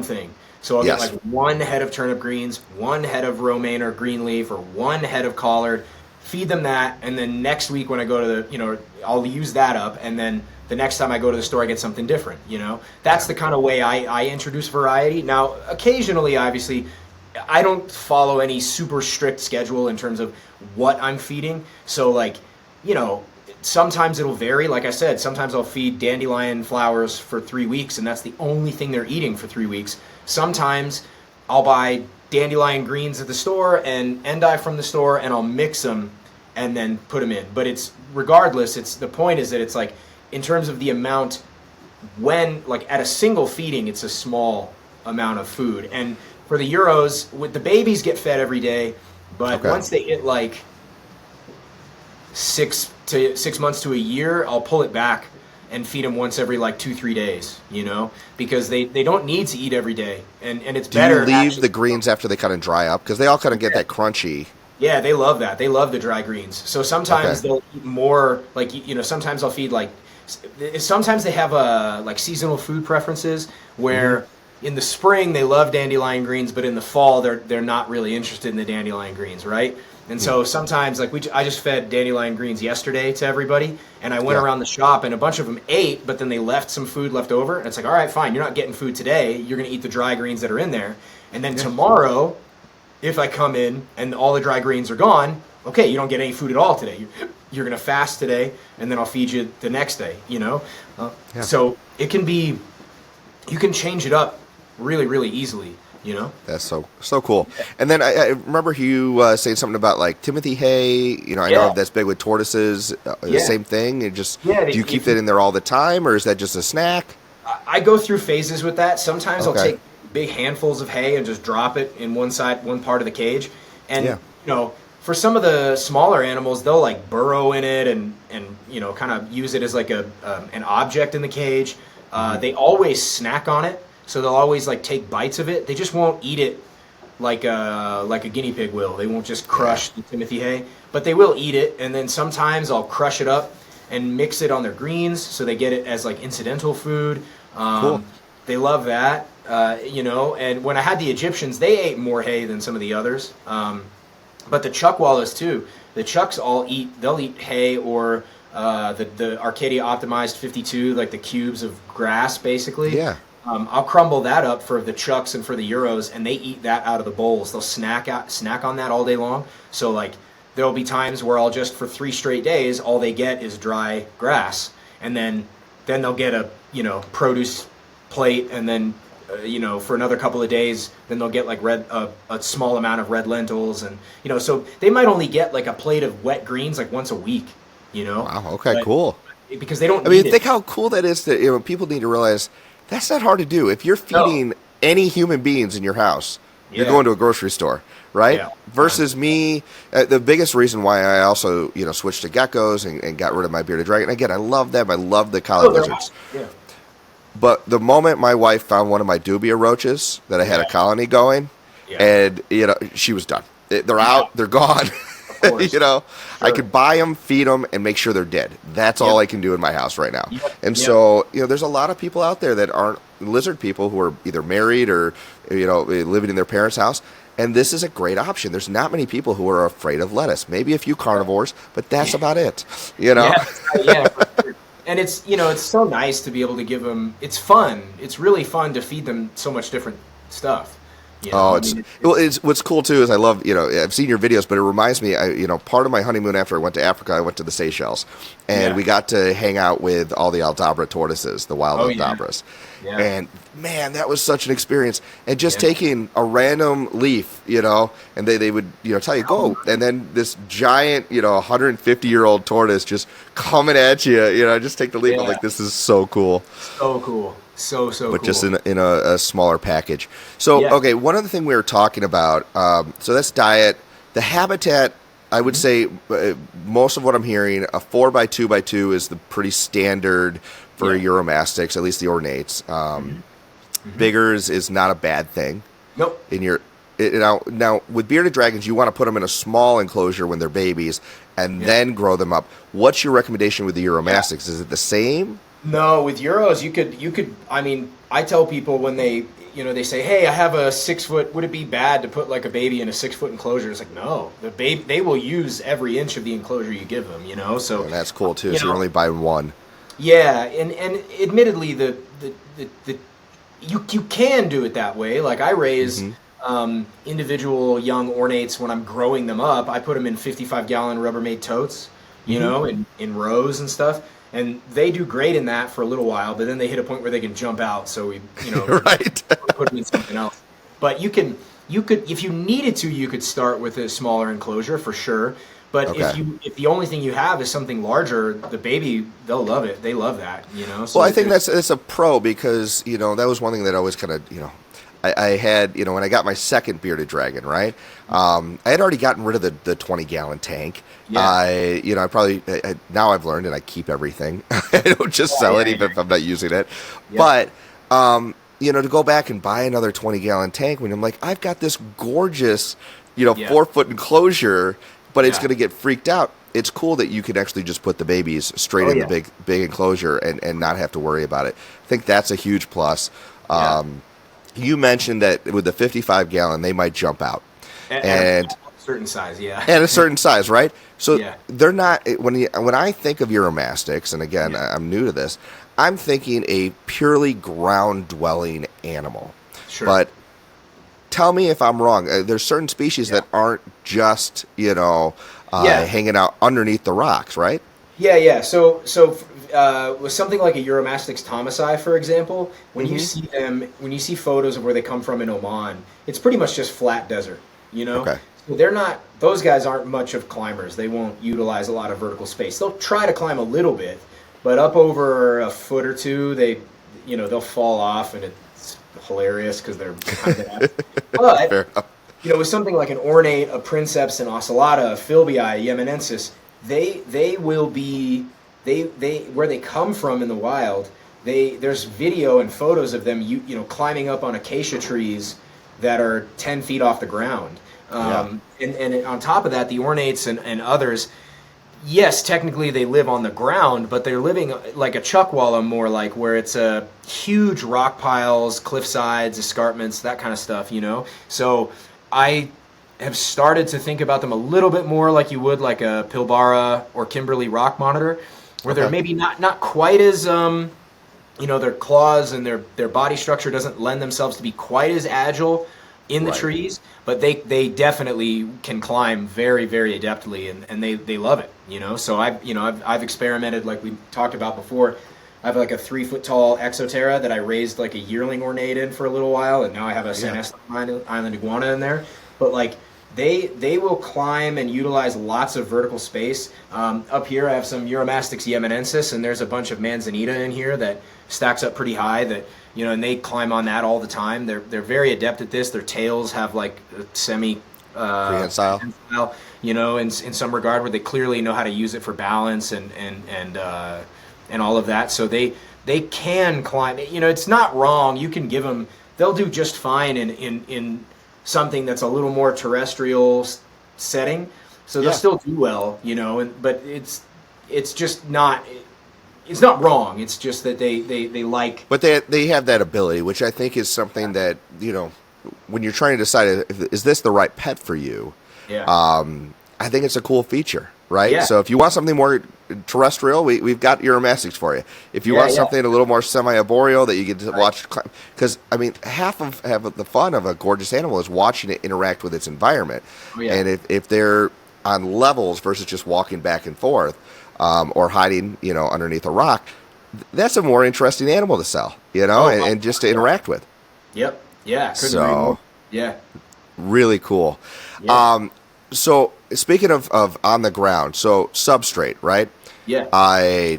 thing. So I'll get like 1 head of turnip greens, 1 head of romaine or green leaf, or 1 head of collard, feed them that, and then next week when I go to I'll use that up, and then the next time I go to the store I get something different, That's the kind of way I introduce variety. Now, occasionally, obviously, I don't follow any super strict schedule in terms of what I'm feeding. So like, you know, sometimes it'll vary. Like I said, sometimes I'll feed dandelion flowers for 3 weeks, and that's the only thing they're eating for 3 weeks. Sometimes I'll buy dandelion greens at the store and endive from the store, and I'll mix them and then put them in. But it's regardless. It's the point is that it's like in terms of the amount when like at a single feeding, it's a small amount of food. And for the Euros, with the babies get fed every day, but once they hit like 6 months to a year, I'll pull it back and feed them once every like 2-3 days, you know, because they don't need to eat every day. And it's better. Do you leave the greens after they kind of dry up? Because they all kind of get that crunchy. Yeah, they love that. They love the dry greens. So sometimes they'll eat more, like, you know, sometimes I'll feed like, sometimes they have like seasonal food preferences where in the spring they love dandelion greens, but in the fall they're not really interested in the dandelion greens, right? And so sometimes, like I just fed dandelion greens yesterday to everybody, and I went around the shop, and a bunch of them ate, but then they left some food left over, and it's like, all right, fine, you're not getting food today, you're going to eat the dry greens that are in there, and then tomorrow, if I come in and all the dry greens are gone, okay, you don't get any food at all today. You're going to fast today, and then I'll feed you the next day, you know? So it can be, you can change it up really, really easily. You know, that's so cool. And then I remember you saying something about like Timothy hay. You know, I know that's big with tortoises. The same thing. And just do you keep that in there all the time, or is that just a snack? I go through phases with that. Sometimes I'll take big handfuls of hay and just drop it in one part of the cage. And you know, for some of the smaller animals, they'll like burrow in it and you know, kind of use it as like an object in the cage. They always snack on it. So they'll always like take bites of it. They just won't eat it like a guinea pig will. They won't just crush the Timothy hay, but they will eat it. And then sometimes I'll crush it up and mix it on their greens, so they get it as like incidental food. Cool. They love that, you know. And when I had the Egyptians, they ate more hay than some of the others. But the chuckwallas too. The chucks they'll eat hay or the Arcadia optimized 52, like the cubes of grass, basically. Yeah. I'll crumble that up for the chucks and for the Euros, and they eat that out of the bowls. They'll snack on that all day long. So like there'll be times where I'll just for 3 straight days all they get is dry grass, and then they'll get a produce plate, and then for another couple of days then they'll get like a small amount of red lentils, and so they might only get like a plate of wet greens like once a week. Wow. Okay. Cool. Because they don't. Think how cool that is. That people need to realize. That's not hard to do. If you're feeding any human beings in your house, you're going to a grocery store, right? Yeah. Versus me, the biggest reason why I also, switched to geckos and got rid of my bearded dragon. Again, I love them. I love the collar lizards. Yeah. But the moment my wife found one of my dubia roaches that I had a colony going, and she was done. They're out. They're gone. Sure. I could buy them, feed them, and make sure they're dead. That's all I can do in my house right now. And so, there's a lot of people out there that aren't lizard people who are either married or, living in their parents' house. And this is a great option. There's not many people who are afraid of lettuce. Maybe a few carnivores, but that's about it. Yeah, for sure. And it's, it's so nice to be able to give them. It's fun. It's really fun to feed them so much different stuff. It's what's cool too is I love I've seen your videos, but it reminds me part of my honeymoon after I went to Africa, I went to the Seychelles, and we got to hang out with all the Aldabra tortoises, the wild Aldabras, and man, that was such an experience. And just taking a random leaf, and they would tell you go, and then this giant 150-year-old tortoise just coming at you, just take the leaf. I'm like, this is so cool. So cool. So but cool. Just in a smaller package. So okay, one other thing we were talking about. So that's diet. The habitat. I would say most of what I'm hearing, a 4x2x2 is the pretty standard for Uromastyx, at least the ornates. Biggers is not a bad thing. Nope. Now with bearded dragons, you want to put them in a small enclosure when they're babies, and then grow them up. What's your recommendation with the Uromastyx? Is it the same? No, with Euros, you could. I mean, I tell people when they say, "Hey, I have a 6 foot. Would it be bad to put like a baby in a 6 foot enclosure?" It's like, no, they will use every inch of the enclosure you give them. So and that's cool too. So you're only buying one. Yeah, and admittedly, you can do it that way. Like I raise individual young ornates, when I'm growing them up, I put them in 55-gallon Rubbermaid totes, in rows and stuff. And they do great in that for a little while, but then they hit a point where they can jump out. So we, right. put them in something else. But you could, if you needed to, you could start with a smaller enclosure for sure. But if the only thing you have is something larger, the baby, they'll love it. They love that, So well, I think it's a pro because, that was one thing that I always kind of, I had, when I got my second bearded dragon, right? I had already gotten rid of the 20-gallon tank. Yeah. Now I've learned and I keep everything. I don't just sell it even if I'm not using it. Yeah. But, to go back and buy another 20-gallon tank when I'm like, I've got this gorgeous, 4-foot enclosure, but it's going to get freaked out. It's cool that you can actually just put the babies straight in the big enclosure and not have to worry about it. I think that's a huge plus. You mentioned that with the 55-gallon, they might jump out. And a certain size, At a certain size, right? So they're not, when I think of Uromastyx, and again, I'm new to this, I'm thinking a purely ground-dwelling animal. Sure. But tell me if I'm wrong. There's certain species that aren't just, hanging out underneath the rocks, right? Yeah. So with something like a Uromastyx Thomasey, for example, when you see them, when you see photos of where they come from in Oman, it's pretty much just flat desert, Okay. So those guys aren't much of climbers. They won't utilize a lot of vertical space. They'll try to climb a little bit, but up over a foot or two, they'll fall off, and it's hilarious because they're kind of But, with something like an ornate, a princeps, an ocelata, a philbii, a yemenensis, they will be, where they come from in the wild, there's video and photos of them climbing up on acacia trees that are 10 feet off the ground. And on top of that, the ornates and others, yes, technically they live on the ground, but they're living like a chuckwalla, more like, where it's a huge rock piles, cliff sides, escarpments, that kind of stuff, So I have started to think about them a little bit more like you would like a Pilbara or Kimberley rock monitor, where they're maybe not quite as their claws and their body structure doesn't lend themselves to be quite as agile in the trees, but they definitely can climb very, very adeptly, and they love it, So I've experimented, like we talked about before. I have like a 3-foot tall Exoterra that I raised like a yearling ornate in for a little while, and now I have a San Esteban Island iguana in there. But like they will climb and utilize lots of vertical space. Up here I have some Uromastyx yemenensis, and there's a bunch of Manzanita in here that stacks up pretty high that and they climb on that all the time. They're very adept at this. Their tails have like a semi prehensile, in some regard, where they clearly know how to use it for balance and all of that. So they can climb. It's not wrong. You can give them. They'll do just fine in something that's a little more terrestrial setting. So they'll still do well, but it's just not. It's not wrong. It's just that they like. But they have that ability, which I think is something that when you're trying to decide, is this the right pet for you? Yeah. I think it's a cool feature, right? Yeah. So if you want something more terrestrial, we've got Uromastyx for you. If you want something a little more semi-arboreal that you get to watch, because half of the fun of a gorgeous animal is watching it interact with its environment. Oh, yeah. And if they're on levels versus just walking back and forth, or hiding, underneath a rock, that's a more interesting animal to sell, and just to interact with. Yep. Yeah. So, yeah. Really cool. Yeah. So speaking of on the ground, so substrate, right? Yeah.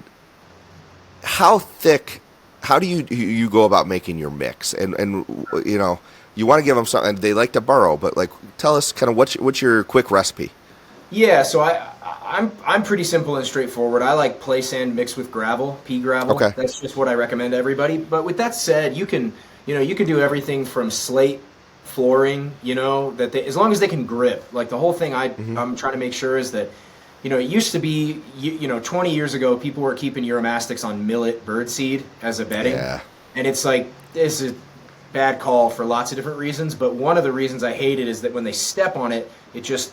How thick? How do you go about making your mix? And you want to give them something. They like to burrow, but like, tell us kind of what's your quick recipe? Yeah. So I'm pretty simple and straightforward. I like play sand mixed with gravel, pea gravel. Okay. That's just what I recommend to everybody. But with that said, you can do everything from slate flooring, as long as they can grip. Like the whole thing I'm trying to make sure is that, it used to be, 20 years ago, people were keeping Uromastyx on millet birdseed as a bedding. Yeah. And it's like, this is a bad call for lots of different reasons. But one of the reasons I hate it is that when they step on it, it just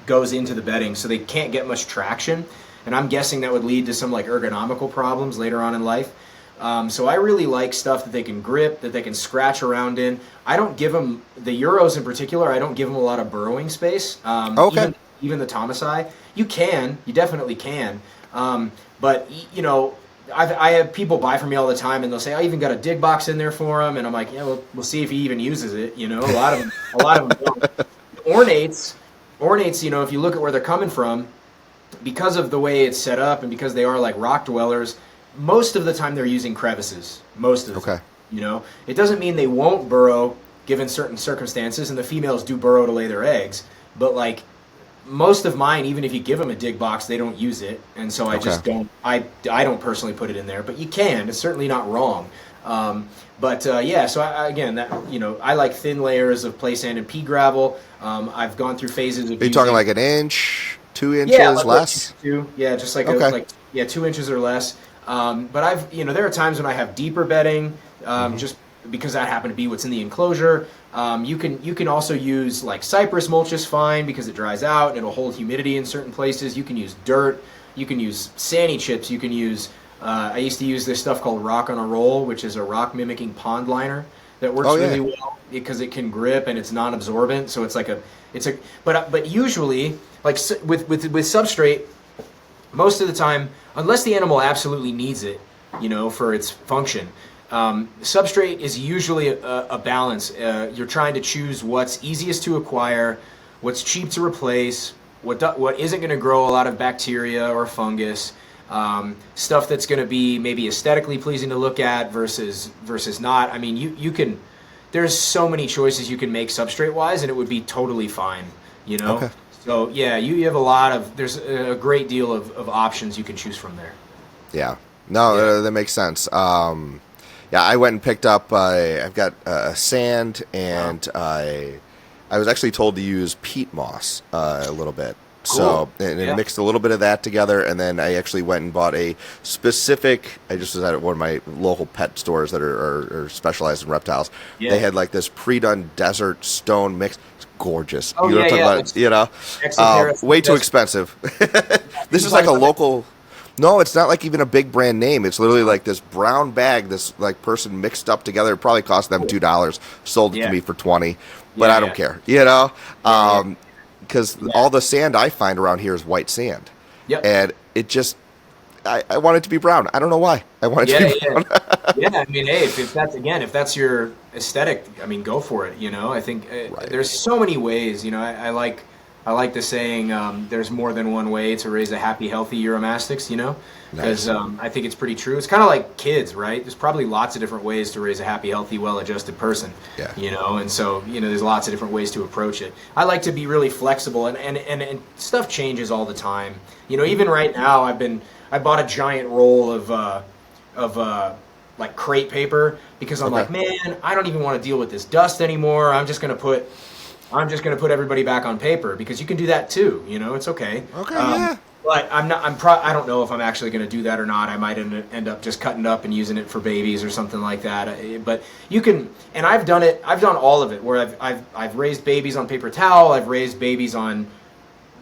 goes into the bedding, so they can't get much traction. And I'm guessing that would lead to some like ergonomical problems later on in life. So I really like stuff that they can grip, that they can scratch around in. I don't give them, the Euros in particular, I don't give them a lot of burrowing space. Okay. Even the Thomasey. You definitely can. But, you know, I have people buy from me all the time, and they'll say, I even got a dig box in there for him. And I'm like, yeah, we'll see if he even uses it. You know, a lot of them don't. Ornates, you know, if you look at where they're coming from, because of the way it's set up and because they are like rock dwellers, most of the time they're using crevices. Most of the time. You know, it doesn't mean they won't burrow given certain circumstances, and the females do burrow to lay their eggs. But like most of mine, even if you give them a dig box, they don't use it, and so I just don't. I don't personally put it in there, but you can. It's certainly not wrong. Yeah, so again, that, you know, I like thin layers of play sand and pea gravel. I've gone through phases of. Are you talking like an inch, 2 inches, less? Yeah, just like 2 inches or less. But there are times when I have deeper bedding, just because that happened to be what's in the enclosure. You can also use like cypress mulch is fine because it dries out and it'll hold humidity in certain places. You can use dirt. You can use sandy chips. You can use. I used to use this stuff called Rock on a Roll, which is a rock mimicking pond liner that works really well because it can grip and it's non-absorbent. So but usually like with substrate, most of the time, unless the animal absolutely needs it, you know, for its function, substrate is usually a balance. You're trying to choose what's easiest to acquire, what's cheap to replace, what isn't going to grow a lot of bacteria or fungus, stuff that's going to be maybe aesthetically pleasing to look at versus not. I mean, you can. There's so many choices you can make substrate wise, and it would be totally fine. You know. Okay. So yeah, you have there's a great deal of options you can choose from there. Yeah. No, that makes sense. Yeah, I went and picked up. I've got sand, and I was actually told to use peat moss a little bit. Cool. So and mixed a little bit of that together, and then I actually went and bought a specific. I just was at one of my local pet stores that are specialized in reptiles. Yeah. They had like this pre-done desert stone mix. It's gorgeous. Oh, way too expensive. This is like a local. No, it's not like even a big brand name. It's literally like this brown bag, this like person mixed up together. It probably cost them $2. Sold it to me for $20, but I don't care. You know, because all the sand I find around here is white sand. Yep. And it just, I want it to be brown. I don't know why. I want it to be brown. I mean, hey, if that's your aesthetic, I mean, go for it. You know, I think there's so many ways. You know, I like the saying, there's more than one way to raise a happy, healthy Uromastyx, you know? Because I think it's pretty true. It's kind of like kids, right? There's probably lots of different ways to raise a happy, healthy, well-adjusted person, you know? And so, you know, there's lots of different ways to approach it. I like to be really flexible, and stuff changes all the time. You know, even right now, I bought a giant roll of like crepe paper because I'm like, man, I don't even want to deal with this dust anymore. I'm just going to put everybody back on paper because you can do that too. You know, it's okay. But I don't know if I'm actually going to do that or not. I might end up just cutting it up and using it for babies or something like that. But you can, and I've done it. I've done all of it where I've raised babies on paper towel. I've raised babies on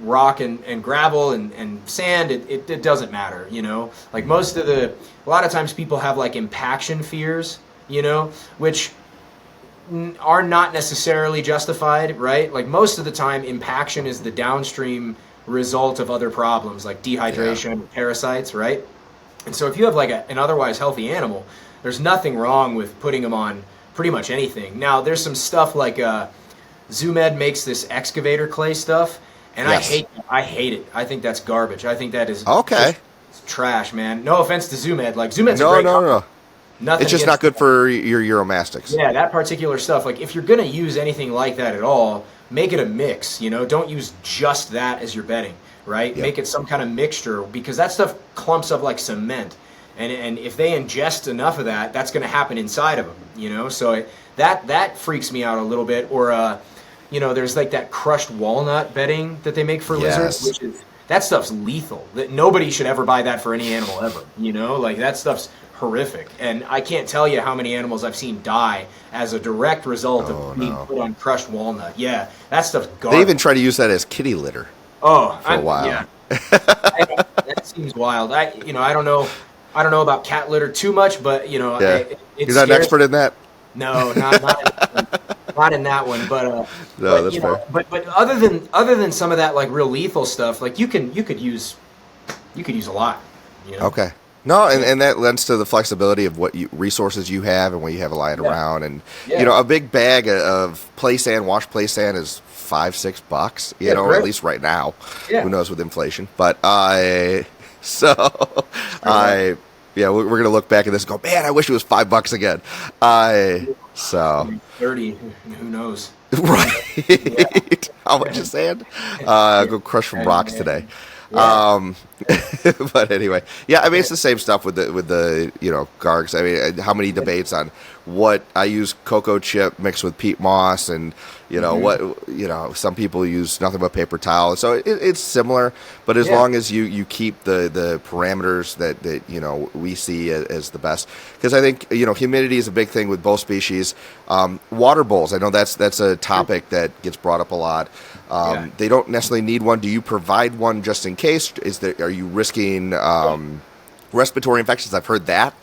rock and gravel and sand. It doesn't matter. You know, like a lot of times people have like impaction fears. You know, which are not necessarily justified, right? Like most of the time, impaction is the downstream result of other problems like dehydration, parasites, right? And so if you have like an otherwise healthy animal, there's nothing wrong with putting them on pretty much anything. Now, there's some stuff like ZooMed makes this excavator clay stuff, and I hate it. I think that's garbage. I think that is it's trash, man. No offense to ZooMed. Like ZooMed's a great company. Nothing it's just not good for your Uromastyx. Yeah, that particular stuff. Like, if you're going to use anything like that at all, make it a mix, you know? Don't use just that as your bedding, right? Yep. Make it some kind of mixture, because that stuff clumps up like cement. And if they ingest enough of that, that's going to happen inside of them, you know? So that freaks me out a little bit. Or, you know, there's like that crushed walnut bedding that they make for lizards, which is, that stuff's lethal. That nobody should ever buy that for any animal ever, you know? Like, that stuff's horrific, and I can't tell you how many animals I've seen die as a direct result of being put on crushed walnut. Yeah, that stuff's garbage. They even try to use that as kitty litter. For a while. Yeah, that seems wild. I don't know. I don't know about cat litter too much, but Yeah. it You're not an scares. expert in that? No, not in that one. But No, that's fair. but other than some of that like real lethal stuff, like you could use a lot. Okay. No, and that lends to the flexibility of what resources you have and what you have lying around. And, Yeah. a big bag of play sand, wash play sand is $5-6, or correct. at least right now. Yeah. Who knows with inflation. But we're going to look back at this and go, man, I wish it was $5 again. So 30, who knows? Right. Yeah. How much is sand? Go crush some rocks today. Yeah. But anyway, yeah, I mean, it's the same stuff with the Gargs. I mean, how many debates on what I use cocoa chip mixed with peat moss, and some people use nothing but paper towel. So it's similar, but as long as you keep the parameters that we see as the best, because I think humidity is a big thing with both species. Water bowls, I know that's a topic that gets brought up a lot. They don't necessarily need one. Do you provide one just in case? Are you risking respiratory infections? I've heard that.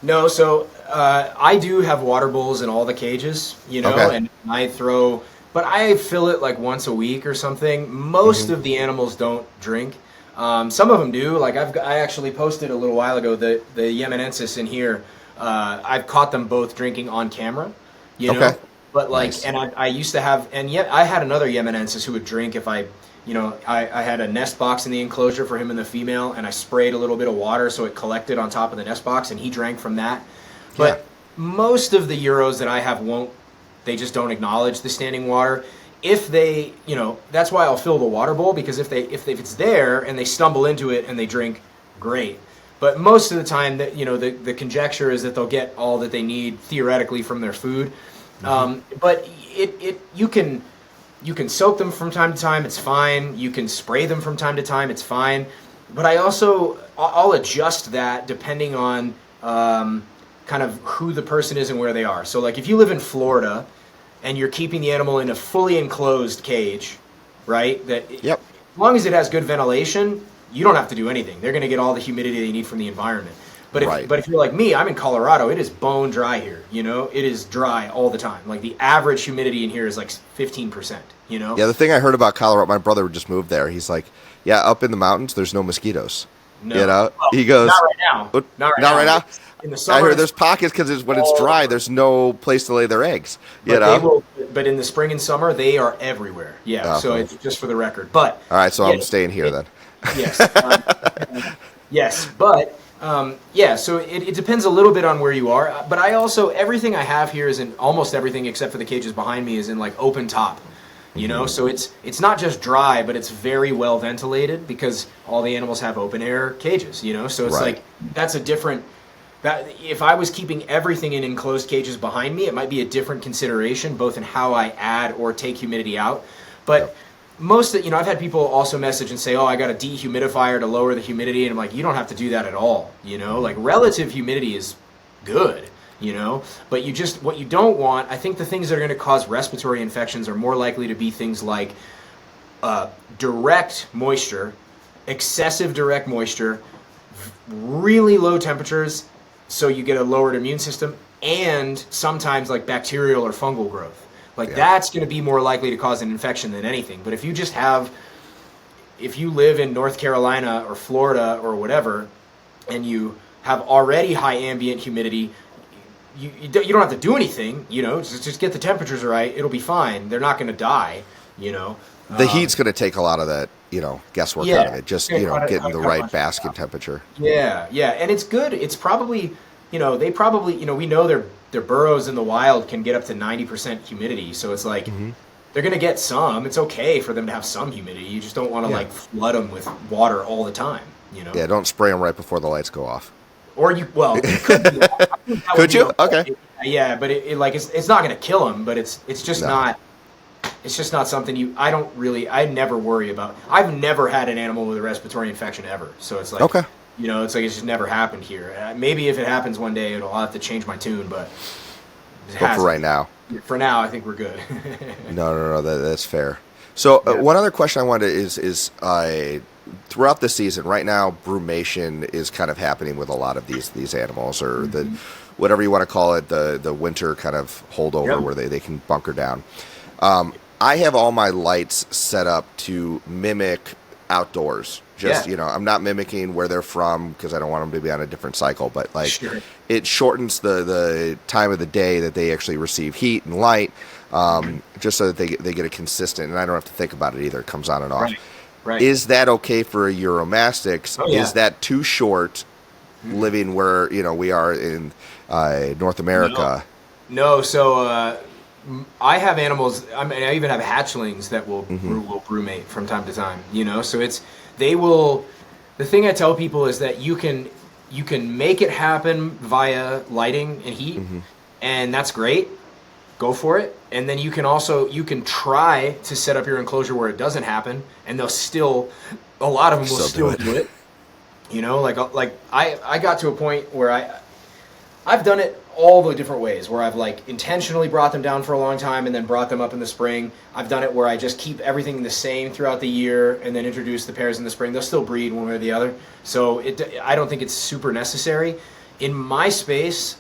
No. So I do have water bowls in all the cages, and but I fill it like once a week or something. Most of the animals don't drink. Some of them do. Like I actually posted a little while ago the Yemenensis in here. I've caught them both drinking on camera, Okay. But Nice. and I used to have, and yet I had another Yemenensis who would drink if I had a nest box in the enclosure for him and the female, and I sprayed a little bit of water so it collected on top of the nest box, and he drank from that. But most of the Euros that I have they just don't acknowledge the standing water. If they, that's why I'll fill the water bowl, because if it's there and they stumble into it and they drink, great. But most of the time, that the conjecture is that they'll get all that they need theoretically from their food. But you can soak them from time to time, it's fine. You can spray them from time to time, it's fine. But I'll adjust that depending on kind of who the person is and where they are. So like if you live in Florida and you're keeping the animal in a fully enclosed cage, right? As long as it has good ventilation, you don't have to do anything. They're going to get all the humidity they need from the environment. But if you're like me, I'm in Colorado, it is bone dry here, It is dry all the time. Like the average humidity in here is like 15%, Yeah, the thing I heard about Colorado, my brother just moved there. He's like, yeah, up in the mountains, there's no mosquitoes. No. Well, he goes, not right now. Not right now. In the summer, I heard there's pockets because when it's dry, there's no place to lay their eggs. But in the spring and summer, they are everywhere. Yeah, so it's just for the record. But all right, so I'm staying here then. Yes. Yes, but so it depends a little bit on where you are. But I also, everything I have here is almost everything except for the cages behind me is in like open top. So it's not just dry, but it's very well ventilated because all the animals have open air cages. So it's like that's a different. That if I was keeping everything in enclosed cages behind me, it might be a different consideration, both in how I add or take humidity out. But I've had people also message and say, "Oh, I got a dehumidifier to lower the humidity," and I'm like, "You don't have to do that at all." Like relative humidity is good. But what you don't want, I think the things that are going to cause respiratory infections are more likely to be things like direct moisture, excessive direct moisture, really low temperatures, so you get a lowered immune system, and sometimes like bacterial or fungal growth. That's going to be more likely to cause an infection than anything. But if you live in North Carolina or Florida or whatever, and you have already high ambient humidity, you don't have to do anything, just get the temperatures right. It'll be fine. They're not going to die, The heat's going to take a lot of that, guesswork out of it. Just, getting the right basket temperature. Yeah. And it's good. It's probably, we know their burrows in the wild can get up to 90% humidity. So it's like, they're going to get some. It's okay for them to have some humidity. You just don't want to flood them with water all the time, Yeah, don't spray them right before the lights go off. Or you could do that. Could you? Okay. Yeah, but it's not going to kill them, but it's just not. It's just not something I never worry about. I've never had an animal with a respiratory infection ever. So it's like, it's like it's just never happened here. Maybe if it happens one day, I'll have to change my tune, but for right now. For now, I think we're good. No, that's fair. So Yeah. one other question I wanted is throughout the season, right now, brumation is kind of happening with a lot of these animals, or the whatever you want to call it, the winter kind of holdover Yep. where they can bunker down. I have all my lights set up to mimic outdoors. Just, Yeah. I'm not mimicking where they're from because I don't want them to be on a different cycle, but like Sure. it shortens the time of the day that they actually receive heat and light, just so that they get a consistent, and I don't have to think about it either. It comes on and off. Right. Right. Is that okay for a Uromastyx? Oh, yeah. Is that too short living where, we are in North America? No, so I have animals. I mean, I even have hatchlings that will brumate from time to time. So they will. The thing I tell people is that you can make it happen via lighting and heat, and that's great. Go for it. And then you can try to set up your enclosure where it doesn't happen, and a lot of them will still do it. Like I got to a point where I've done it all the different ways, where I've like intentionally brought them down for a long time and then brought them up in the spring. I've done it where I just keep everything the same throughout the year and then introduce the pairs in the spring. They'll still breed one way or the other. So I don't think it's super necessary. In my space,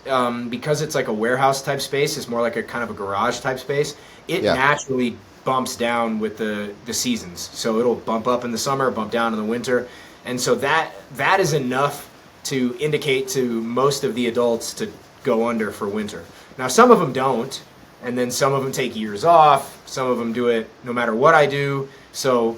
because it's like a warehouse type space, it's more like a kind of a garage type space, it naturally bumps down with the seasons. So it'll bump up in the summer, bump down in the winter. And so that is enough to indicate to most of the adults to go under for winter. Now, some of them don't, and then some of them take years off. Some of them do it no matter what I do. So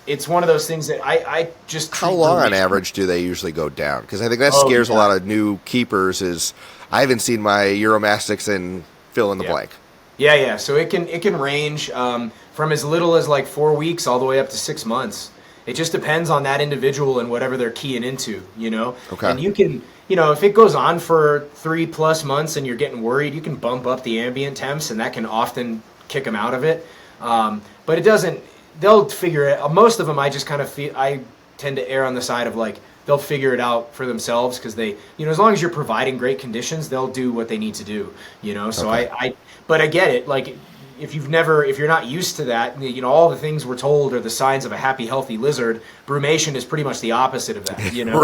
it's one of those things that I just... How long on average do they usually go down? Because I think that scares a lot of new keepers is I haven't seen my Uromastyx in fill in the blank. Yeah. So it can range from as little as like 4 weeks all the way up to 6 months. It just depends on that individual and whatever they're keying into, Okay. And you can, if it goes on for 3+ months and you're getting worried, you can bump up the ambient temps, and that can often kick them out of it. But it doesn't. They'll figure it. Most of them, I just kind of feel. I tend to err on the side of like they'll figure it out for themselves because they, as long as you're providing great conditions, they'll do what they need to do. So Okay. But I get it. Like if you're not used to that, all the things we're told are the signs of a happy, healthy lizard. Brumation is pretty much the opposite of that.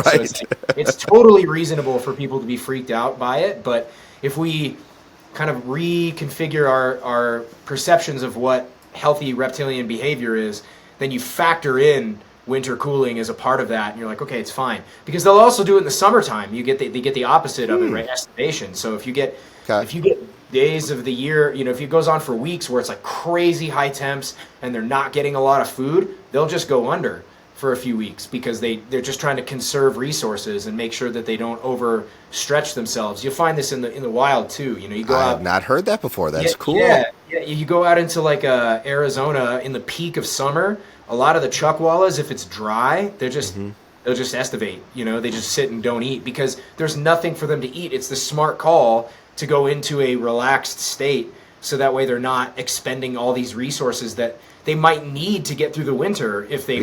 Right. So it's totally reasonable for people to be freaked out by it. But if we kind of reconfigure our perceptions of what healthy reptilian behavior is, then you factor in winter cooling as a part of that, and you're like, okay, it's fine. Because they'll also do it in the summertime. They get the opposite of it, right? Estivation. So if you get days of the year, if it goes on for weeks where it's like crazy high temps and they're not getting a lot of food, they'll just go under for a few weeks because they're just trying to conserve resources and make sure that they don't overstretch themselves. You'll find this in the wild too. You go out. I have not heard that before. That's cool. Yeah. You go out into like Arizona in the peak of summer. A lot of the chuckwallas, if it's dry, they'll just estivate. They just sit and don't eat because there's nothing for them to eat. It's the smart call to go into a relaxed state so that way they're not expending all these resources that they might need to get through the winter if they,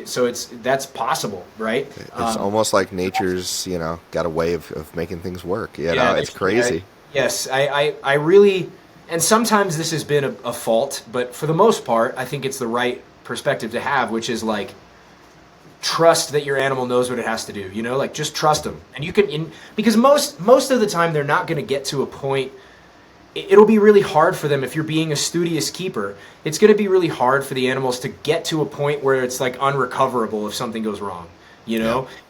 so that's possible, right? It's almost like nature's, got a way of making things work. It's crazy. Yes, I really, and sometimes this has been a fault, but for the most part, I think it's the right perspective to have, which is like, trust that your animal knows what it has to do, like just trust them. And you can, because most of the time they're not going to get to a point. It'll be really hard for them if you're being a studious keeper. It's going to be really hard for the animals to get to a point where it's like unrecoverable if something goes wrong,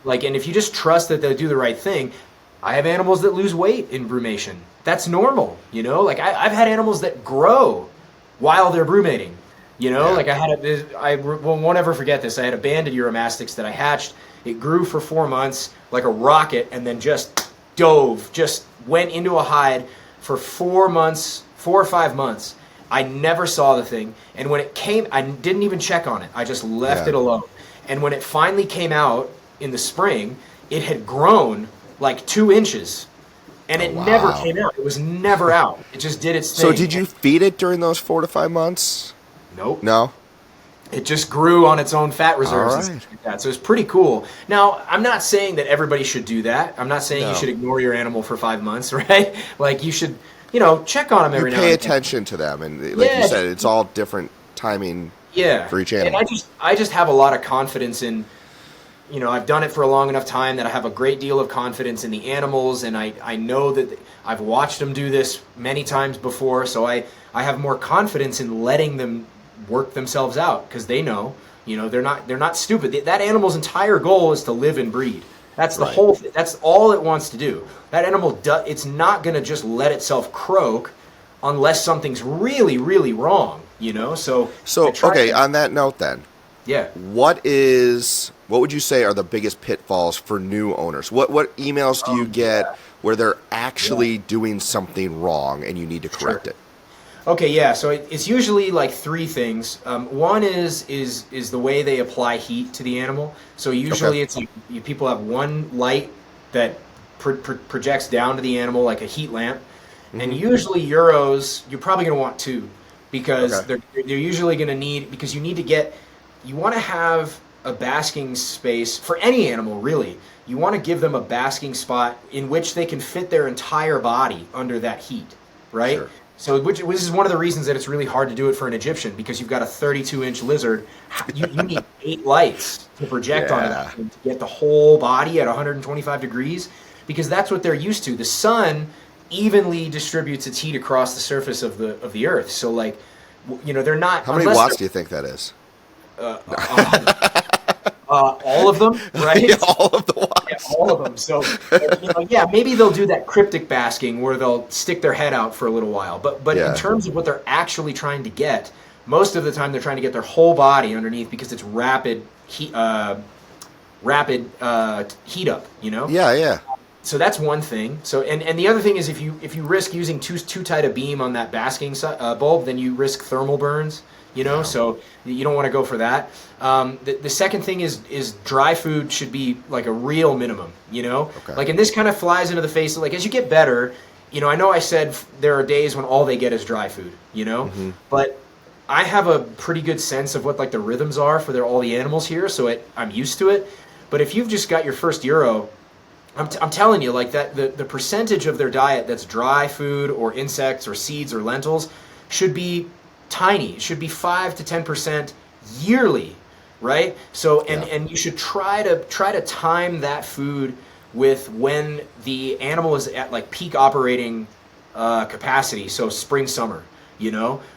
like, and if you just trust that they'll do the right thing. I have animals that lose weight in brumation. That's normal, like I've had animals that grow while they're brumating. Like I won't ever forget this. I had a banded Uromastyx that I hatched. It grew for 4 months like a rocket and then just went into a hide for 4 or 5 months. I never saw the thing. And when it came, I didn't even check on it. I just left it alone. And when it finally came out in the spring, it had grown like 2 inches. And it never came out. It was never out. It just did its thing. So did you feed it during those 4 to 5 months? Nope. No? It just grew on its own fat reserves and stuff like that. So it's pretty cool. Now, I'm not saying that everybody should do that. I'm not saying you should ignore your animal for 5 months, right? Like you should, check on them every now and then. Pay attention to them. And like you said, it's all different timing Yeah. for each And animal. I just have a lot of confidence in, I've done it for a long enough time that I have a great deal of confidence in the animals, and I know that I've watched them do this many times before, so I have more confidence in letting them work themselves out because they know, they're not stupid. That animal's entire goal is to live and breed. That's the Right. whole thing. That's all it wants to do. That animal it's not going to just let itself croak unless something's really, really wrong, So I try okay, to- on that note then, yeah. what would you say are the biggest pitfalls for new owners? What emails do you get where they're actually doing something wrong and you need to correct it? Okay, yeah. So it's usually like three things. One is the way they apply heat to the animal. So usually it's like people have one light that projects down to the animal like a heat lamp, and usually Euros you're probably going to want two because they're usually going to need because you want to have a basking space for any animal really. You want to give them a basking spot in which they can fit their entire body under that heat, right? Sure. So, which is one of the reasons that it's really hard to do it for an Egyptian because you've got a 32-inch lizard. You need 8 lights to project on it to get the whole body at 125 degrees because that's what they're used to. The sun evenly distributes its heat across the surface of the earth. So, like, they're not. How many watts do you think that is? All of them, right? Yeah, all of the watts. Yeah, all of them. So, maybe they'll do that cryptic basking where they'll stick their head out for a little while. But in terms of what they're actually trying to get, most of the time they're trying to get their whole body underneath because it's rapid heat up. Yeah. So that's one thing. So and the other thing is if you risk using too tight a beam on that basking bulb, then you risk thermal burns. So you don't want to go for that. The second thing is dry food should be like a real minimum, Like, and this kind of flies into the face of, like, as you get better, I know I said there are days when all they get is dry food, but I have a pretty good sense of what, like, the rhythms are for all the animals here, so I'm used to it. But if you've just got your first Euro, I'm telling you, like, that the percentage of their diet that's dry food or insects or seeds or lentils should be tiny. It should be 5 to 10% yearly, right? So and you should try to time that food with when the animal is at, like, peak operating capacity. So spring, summer,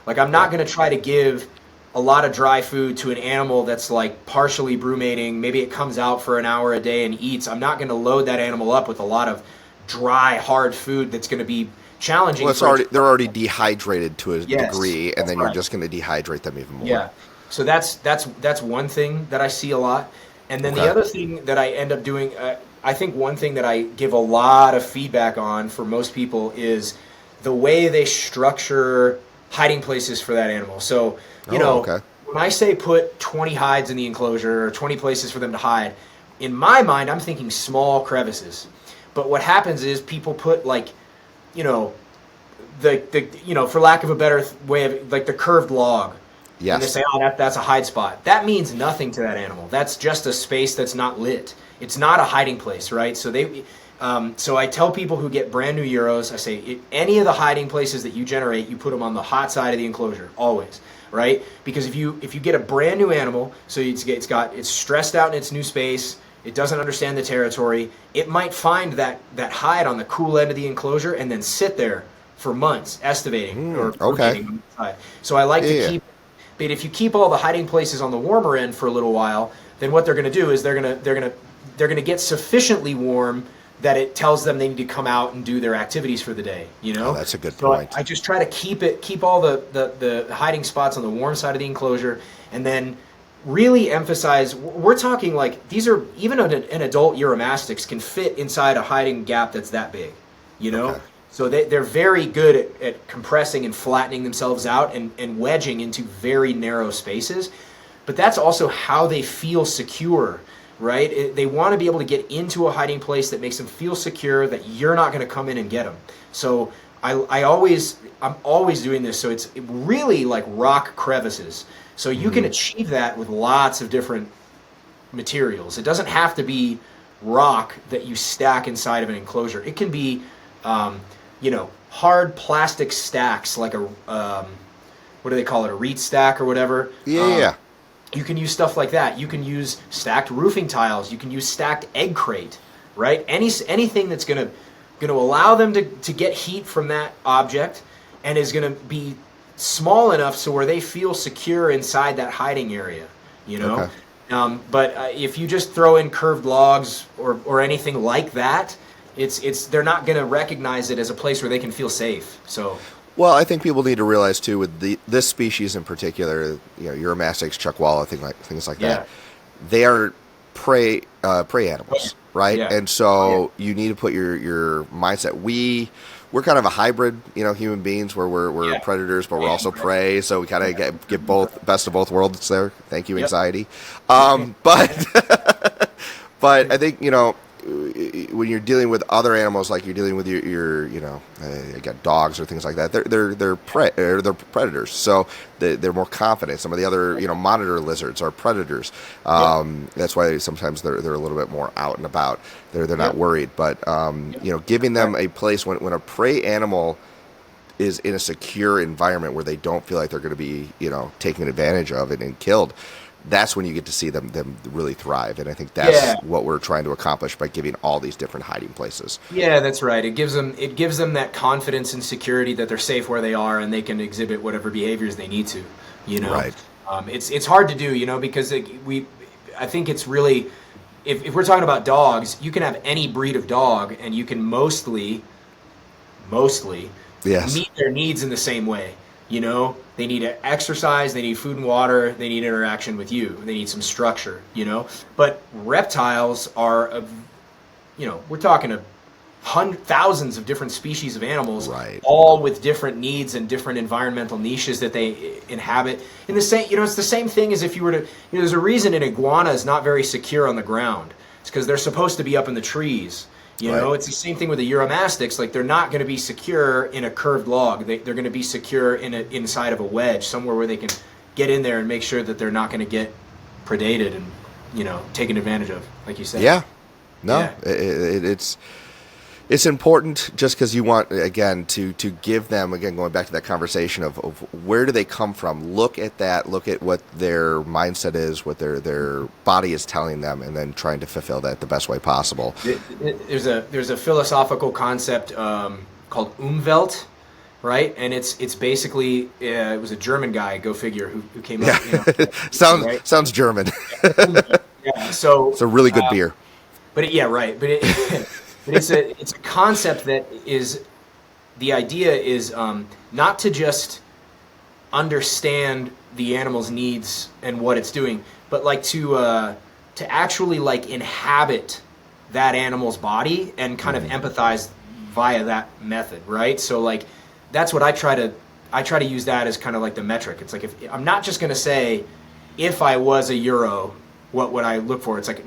Like, I'm not going to try to give a lot of dry food to an animal that's, like, partially brumating. Maybe it comes out for an hour a day and eats. I'm not going to load that animal up with a lot of dry, hard food that's going to be challenging. Well, they're already dehydrated to a degree, and then you're just going to dehydrate them even more. Yeah. So that's one thing that I see a lot. And then the other thing that I end up doing, I think one thing that I give a lot of feedback on for most people is the way they structure hiding places for that animal. So, when I say put 20 hides in the enclosure or 20 places for them to hide, in my mind, I'm thinking small crevices. But what happens is people put, like, for lack of a better way of, like, the curved log. Yes. And they say, that's a hide spot. That means nothing to that animal. That's just a space that's not lit. It's not a hiding place, right? So so I tell people who get brand new Euros, I say, any of the hiding places that you generate, you put them on the hot side of the enclosure, always, right? Because if you get a brand new animal, so it's stressed out in its new space, it doesn't understand the territory, it might find that hide on the cool end of the enclosure and then sit there for months estivating or rotating on the side. So I like to keep. But if you keep all the hiding places on the warmer end for a little while, then what they're going to do is they're going to get sufficiently warm that it tells them they need to come out and do their activities for the day. Oh, that's a good point. I just try to keep all the hiding spots on the warm side of the enclosure, and then really emphasize. We're talking, like, these are even an adult Uromastyx can fit inside a hiding gap that's that big. Okay. So they're very good at compressing and flattening themselves out and wedging into very narrow spaces. But that's also how they feel secure, right? They want to be able to get into a hiding place that makes them feel secure, that you're not going to come in and get them. So I'm always doing this. So it's really like rock crevices. So you can achieve that with lots of different materials. It doesn't have to be rock that you stack inside of an enclosure. It can be hard plastic stacks, like what what do they call it, a REIT stack or whatever. Yeah. You can use stuff like that. You can use stacked roofing tiles. You can use stacked egg crate, right? Anything that's going to allow them to get heat from that object and is going to be small enough so where they feel secure inside that hiding area, you know? Okay. But if you just throw in curved logs or anything like that, they're not going to recognize it as a place where they can feel safe. So, well, I think people need to realize too, with this species in particular, Uromastyx, chuckwalla, things like that, they are prey animals, right? Yeah. And so you need to put your mindset. We're kind of a hybrid, human beings where we're predators, but we're also prey. So we kind of get both best of both worlds there. Thank you, anxiety. But but I think when you're dealing with other animals, like you're dealing with your again, dogs or things like that, they're predators. So they're more confident. Some of the other monitor lizards are predators. That's why sometimes they're a little bit more out and about. They're not worried. But giving them a place when a prey animal is in a secure environment where they don't feel like they're going to be taken advantage of and killed. That's when you get to see them really thrive, and I think that's what we're trying to accomplish by giving all these different hiding places. Yeah, that's right. It gives them that confidence and security that they're safe where they are, and they can exhibit whatever behaviors they need to. Right. It's hard to do, because I think it's really, if we're talking about dogs, you can have any breed of dog, and you can mostly meet their needs in the same way. They need exercise, they need food and water, they need interaction with you, they need some structure, But reptiles are, we're talking thousands of different species of animals, right, all with different needs and different environmental niches that they inhabit. In the same, it's the same thing as if you were to, there's a reason an iguana is not very secure on the ground. It's because they're supposed to be up in the trees. It's the same thing with the Uromastyx. Like, they're not going to be secure in a curved log. They're going to be secure inside of a wedge, somewhere where they can get in there and make sure that they're not going to get predated and, taken advantage of, like you said. Yeah. No, it's important just because you want, again, to give them, again, going back to that conversation of where do they come from. Look at that. Look at what their mindset is, what their body is telling them, and then trying to fulfill that the best way possible. There's a philosophical concept called Umwelt, right? And it's basically, it was a German guy, go figure, who came up. Sounds German. Yeah, so it's a really good beer. But it's a concept that is, the idea is not to just understand the animal's needs and what it's doing, but like to actually like inhabit that animal's body and kind of empathize via that method, right? So like that's what I try to use that as kind of like the metric. It's like, if I'm not just going to say, if I was a Euro, what would I look for? It's like,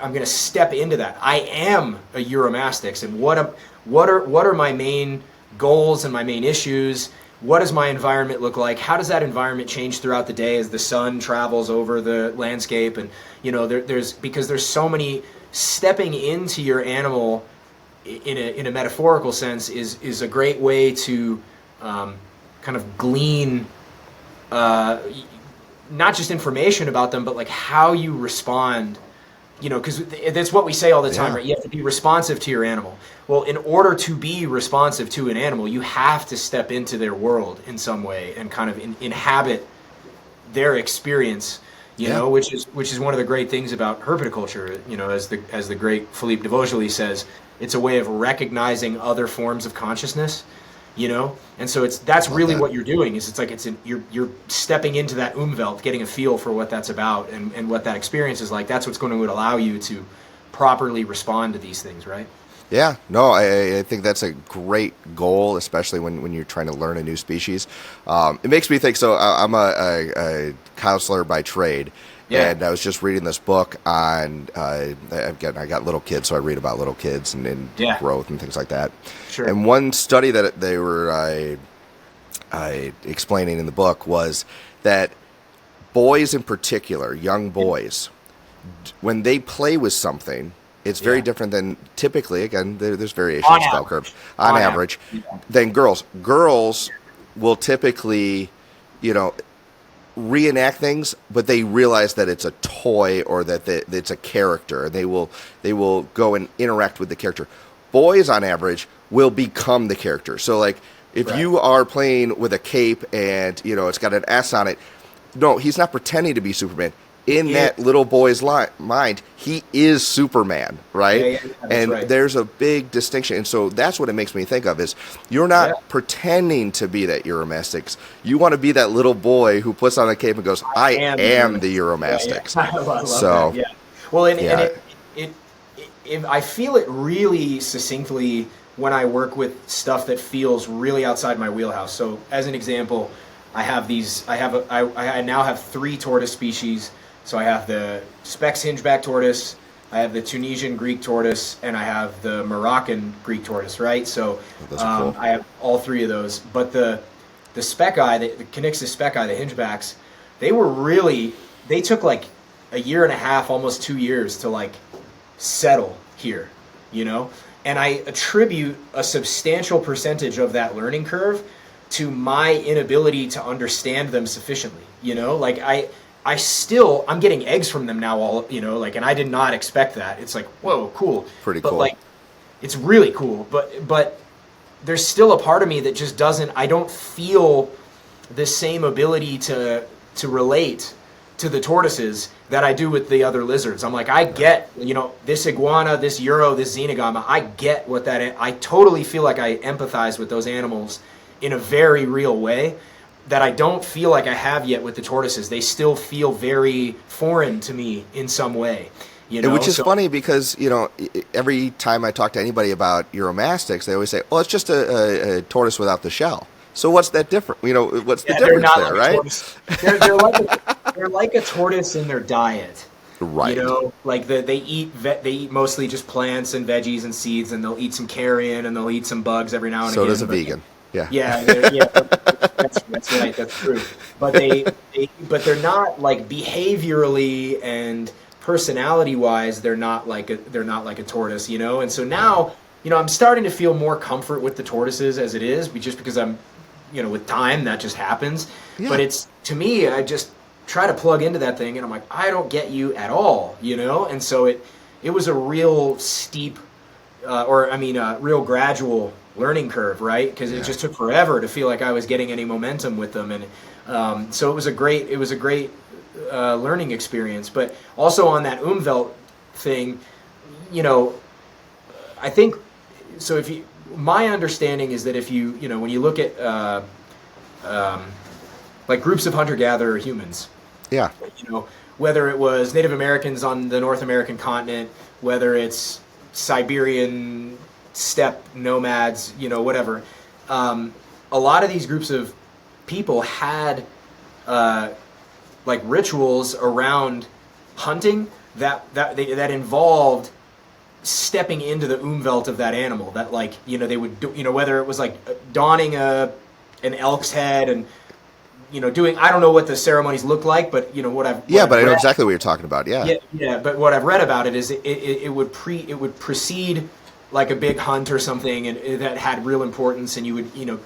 I'm going to step into that. I am a Uromastyx, and what are my main goals and my main issues? What does my environment look like? How does that environment change throughout the day as the sun travels over the landscape? And there's so many, stepping into your animal in a metaphorical sense is a great way to kind of glean not just information about them, but like how you respond. Because that's what we say all the time, right? You have to be responsive to your animal. Well, in order to be responsive to an animal, you have to step into their world in some way and kind of inhabit their experience. Which is one of the great things about herpetoculture. As the great Phillip Lietz says, it's a way of recognizing other forms of consciousness. And so that's really what you're doing. You're stepping into that Umwelt, getting a feel for what that's about and what that experience is like. That's what's going to allow you to properly respond to these things, right? Yeah, no, I think that's a great goal, especially when you're trying to learn a new species. It makes me think. So I'm a counselor by trade. Yeah. And I was just reading this book on, again, I got little kids, so I read about little kids and growth and things like that. Sure. And one study that they were explaining in the book was that boys in particular, young boys, when they play with something, it's very different than typically, again, there's variations, bell curve, on average, than girls. Girls will typically you know, reenact things, but they realize that it's a toy or that it's a character. They will go and interact with the character. Boys, on average, will become the character. So, like, if you are playing with a cape and, you know, it's got an S on it, no, he's not pretending to be Superman. In that little boy's mind, he is Superman, right? And there's a big distinction. And so that's what it makes me think of is you're not pretending to be that Uromastyx. You want to be that little boy who puts on a cape and goes, I am the Uromastyx. I love that. Yeah. Well, and I feel it really succinctly when I work with stuff that feels really outside my wheelhouse. So as an example, I now have 3 tortoise species. So I have the Specs Hingeback tortoise, I have the Tunisian Greek tortoise, and I have the Moroccan Greek tortoise, right? So cool. I have all 3 of those. But the spec eye, the Conyxus spec eye, the Hingebacks, they took like a year and a half, almost 2 years to like settle here, you know? And I attribute a substantial percentage of that learning curve to my inability to understand them sufficiently, you know? Like I'm getting eggs from them now, all, you know, like, and I did not expect that. It's like, whoa, cool. Pretty but cool. Like, it's really cool. But there's still a part of me that just I don't feel the same ability to relate to the tortoises that I do with the other lizards. I'm like, I get, you know, this iguana, this Euro, this Xenogama, I get what that is. I totally feel like I empathize with those animals in a very real way that I don't feel like I have yet with the tortoises. They still feel very foreign to me in some way. You know? Which is funny because, you know, every time I talk to anybody about Uromastyx, they always say, well, it's just a tortoise without the shell. So what's that different? You know, what's the difference there, right? They're like a tortoise in their diet. Right. You know, like they eat mostly just plants and veggies and seeds, and they'll eat some carrion and they'll eat some bugs every now and again. So does a vegan. Yeah, that's right. That's true. But they're not like behaviorally and personality-wise. They're not like a tortoise, you know. And so now, you know, I'm starting to feel more comfort with the tortoises as it is, just because I'm, you know, with time that just happens. Yeah. But it's, to me, I just try to plug into that thing, and I'm like, I don't get you at all, you know. And so it was a real steep, real gradual learning curve, right? Because it just took forever to feel like I was getting any momentum with them, and so it was a great learning experience. But also on that Umwelt thing, you know, I think so. My understanding is that if you know, when you look at like groups of hunter-gatherer humans, you know, whether it was Native Americans on the North American continent, whether it's Siberian steppe nomads, you know, whatever. A lot of these groups of people had like rituals around hunting that involved stepping into the Umwelt of that animal. That, like, you know, they would do, you know, whether it was like donning an elk's head and, you know, doing, I don't know what the ceremonies look like, but, you know, what I've but I know exactly what you're talking about. Yeah. But what I've read about it is it would precede like a big hunt or something, and that had real importance, and you would, you know,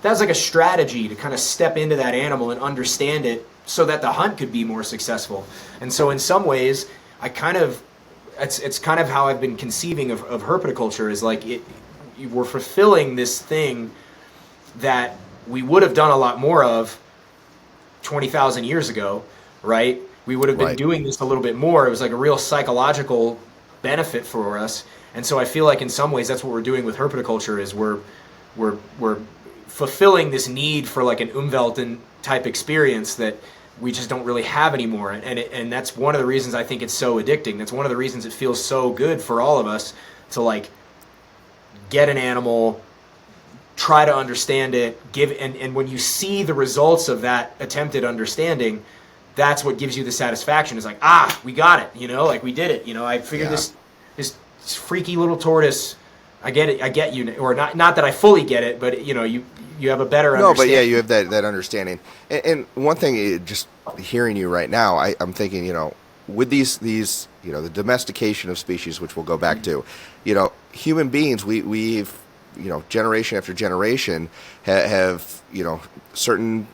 that's like a strategy to kind of step into that animal and understand it so that the hunt could be more successful. And so in some ways, it's kind of how I've been conceiving of herpetoculture, is like we're fulfilling this thing that we would have done a lot more of 20,000 years ago, right? We would have been doing this a little bit more. It was like a real psychological benefit for us. And so I feel like in some ways that's what we're doing with herpetoculture, is we're fulfilling this need for like an Umwelten type experience that we just don't really have anymore. And that's one of the reasons I think it's so addicting. That's one of the reasons it feels so good for all of us to like get an animal, try to understand it, and when you see the results of that attempted understanding, that's what gives you the satisfaction. It's like, we got it, you know, like we did it, you know, I figured this freaky little tortoise, I get you, or not that I fully get it, but, you know, you have a better understanding. No, but yeah, you have that understanding. And one thing, just hearing you right now, I'm thinking, you know, with these, you know, the domestication of species, which we'll go back to, you know, human beings, we've, you know, generation after generation have, you know, certain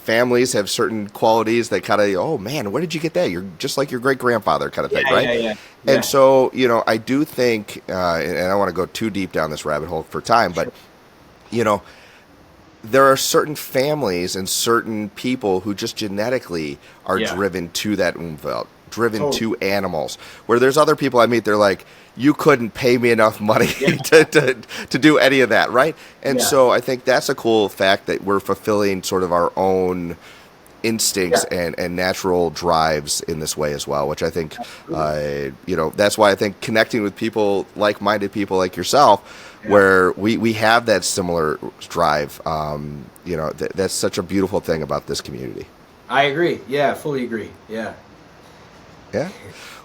families have certain qualities that kind of, oh man, where did you get that? You're just like your great grandfather kind of thing, right? Yeah. And so, you know, I do think, and I don't want to go too deep down this rabbit hole for time, but, you know, there are certain families and certain people who just genetically are driven to that umwelt, driven to animals. Where there's other people I meet, they're like, you couldn't pay me enough money to do any of that, right? And so I think that's a cool fact that we're fulfilling sort of our own instincts and natural drives in this way as well, which I think, you know, that's why I think connecting with people, like-minded people like yourself, where we have that similar drive, you know, that's such a beautiful thing about this community. I agree. Yeah, fully agree. Yeah.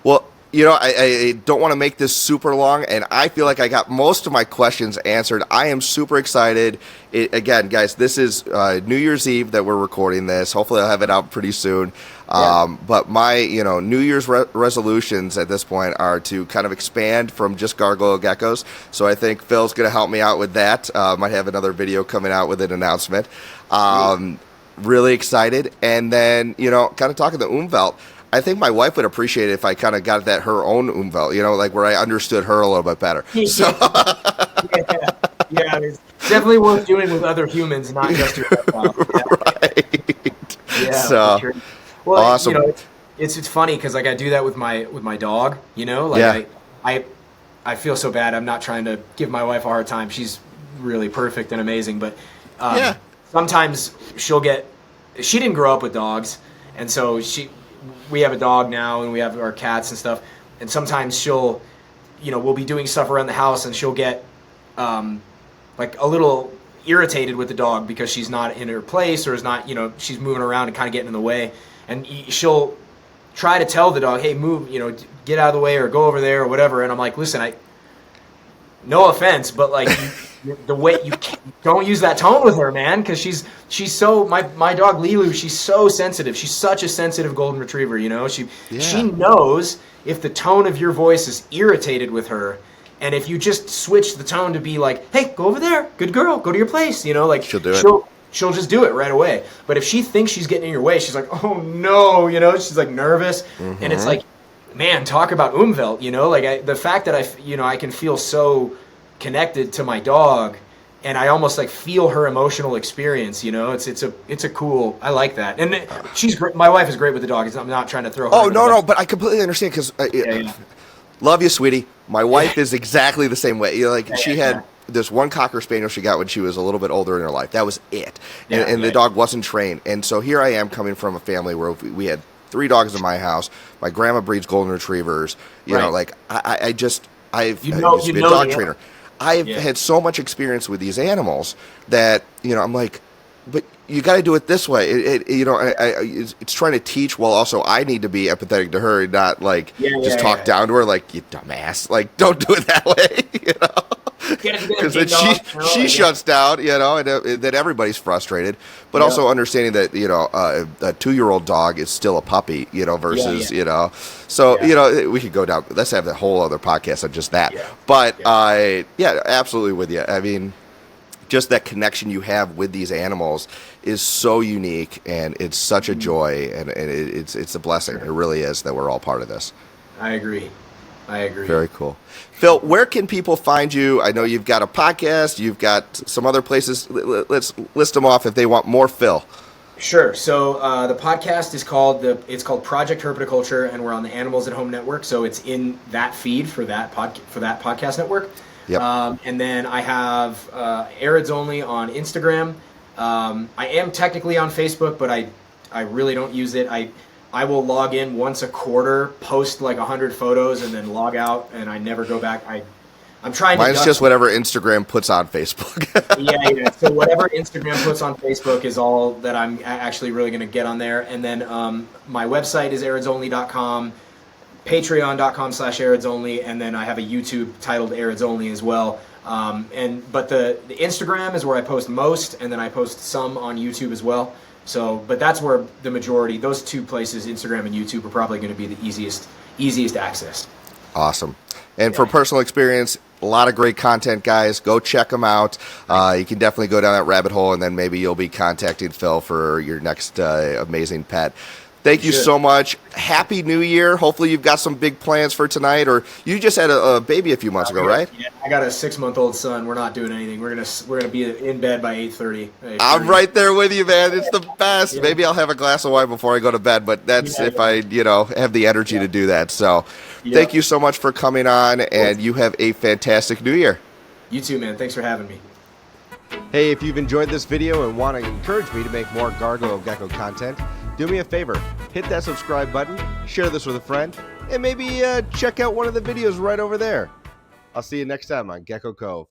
Well, you know, I don't want to make this super long, and I feel like I got most of my questions answered. I am super excited. Again, guys, this is New Year's Eve that we're recording this. Hopefully I'll have it out pretty soon. But my, you know, New Year's resolutions at this point are to kind of expand from just gargoyle geckos. So I think Phil's going to help me out with that. Might have another video coming out with an announcement. Really excited. And then, you know, kind of talking the umwelt. I think my wife would appreciate it if I kind of got that her own umwelt, you know, like where I understood her a little bit better. So. It's definitely worth doing with other humans, not just your reptile. Right. Yeah. So, sure. Well, awesome. You know, it's funny because like I do that with my dog. You know, like I feel so bad. I'm not trying to give my wife a hard time. She's really perfect and amazing, but sometimes she didn't grow up with dogs, and so we have a dog now and we have our cats and stuff, and sometimes we'll be doing stuff around the house and she'll get like a little irritated with the dog because she's not in her place or is not, you know, she's moving around and kind of getting in the way, and she'll try to tell the dog, hey, move, you know, get out of the way or go over there or whatever, and I'm like, listen, no offense, but like the way you don't use that tone with her, man, because she's so my dog Lilu, she's so sensitive. She's such a sensitive golden retriever, you know. She knows if the tone of your voice is irritated with her, and if you just switch the tone to be like, hey, go over there, good girl, go to your place, you know, like she'll just do it right away. But if she thinks she's getting in your way, she's like, oh no, you know, she's like nervous, and it's like, man, talk about umwelt, you know, like the fact that I can feel so connected to my dog, and I almost like feel her emotional experience, you know. It's a cool, I like that, and she's great. My wife is great with the dog. I'm not trying to throw her. Oh no, but I completely understand because love you, sweetie. My wife is exactly the same way. You know, like she had this one Cocker Spaniel she got when she was a little bit older in her life. That was it, and the dog wasn't trained. And so here I am coming from a family where we had 3 dogs in my house. My grandma breeds golden retrievers. You know, like I've used to be a dog trainer. I've had so much experience with these animals that, you know, I'm like, but you got to do it this way. It's trying to teach while also I need to be empathetic to her and not like talk down to her like, you dumbass. Like, don't do it that way, you know. Because then she shuts down, you know, and then everybody's frustrated. But also understanding that, you know, a 2-year-old dog is still a puppy, you know, versus, you know. So, you know, we could go down. Let's have the whole other podcast on just that. But, absolutely with you. I mean, just that connection you have with these animals is so unique, and it's such a joy, and it's a blessing. It really is that we're all part of this. I agree. Very cool. Phil, where can people find you? I know you've got a podcast. You've got some other places. Let's list them off if they want more Phil. Sure. So the podcast is called Project Herpetoculture, and we're on the Animals at Home Network. So it's in that feed for that podcast network. Yep. And then I have Arids Only on Instagram. I am technically on Facebook, but I really don't use it. I will log in once a quarter, post like 100 photos, and then log out, and I never go back. I'm trying to... Mine's just whatever Instagram puts on Facebook. Yeah. So whatever Instagram puts on Facebook is all that I'm actually really going to get on there. And then my website is aridsonly.com, patreon.com/aridsonly, and then I have a YouTube titled Arids Only as well. But the Instagram is where I post most, and then I post some on YouTube as well. So, but that's where the majority, those 2 places, Instagram and YouTube, are probably going to be the easiest access. Awesome. And for personal experience, A lot of great content, guys. Go check them out. You can definitely go down that rabbit hole, and then maybe you'll be contacting Phil for your next amazing pet. Thank you so much. Happy New Year. Hopefully you've got some big plans for tonight, or you just had a baby a few months ago, right? Yeah, I got a 6-month-old son. We're not doing anything. We're gonna be in bed by 8:30. I'm right there with you, man. It's the best. Yeah. Maybe I'll have a glass of wine before I go to bed, but that's if I, have the energy to do that. So thank you so much for coming on, and you have a fantastic New Year. You too, man. Thanks for having me. Hey, if you've enjoyed this video and want to encourage me to make more Gargo Gecko content, do me a favor, hit that subscribe button, share this with a friend, and maybe check out one of the videos right over there. I'll see you next time on Gecko Cove.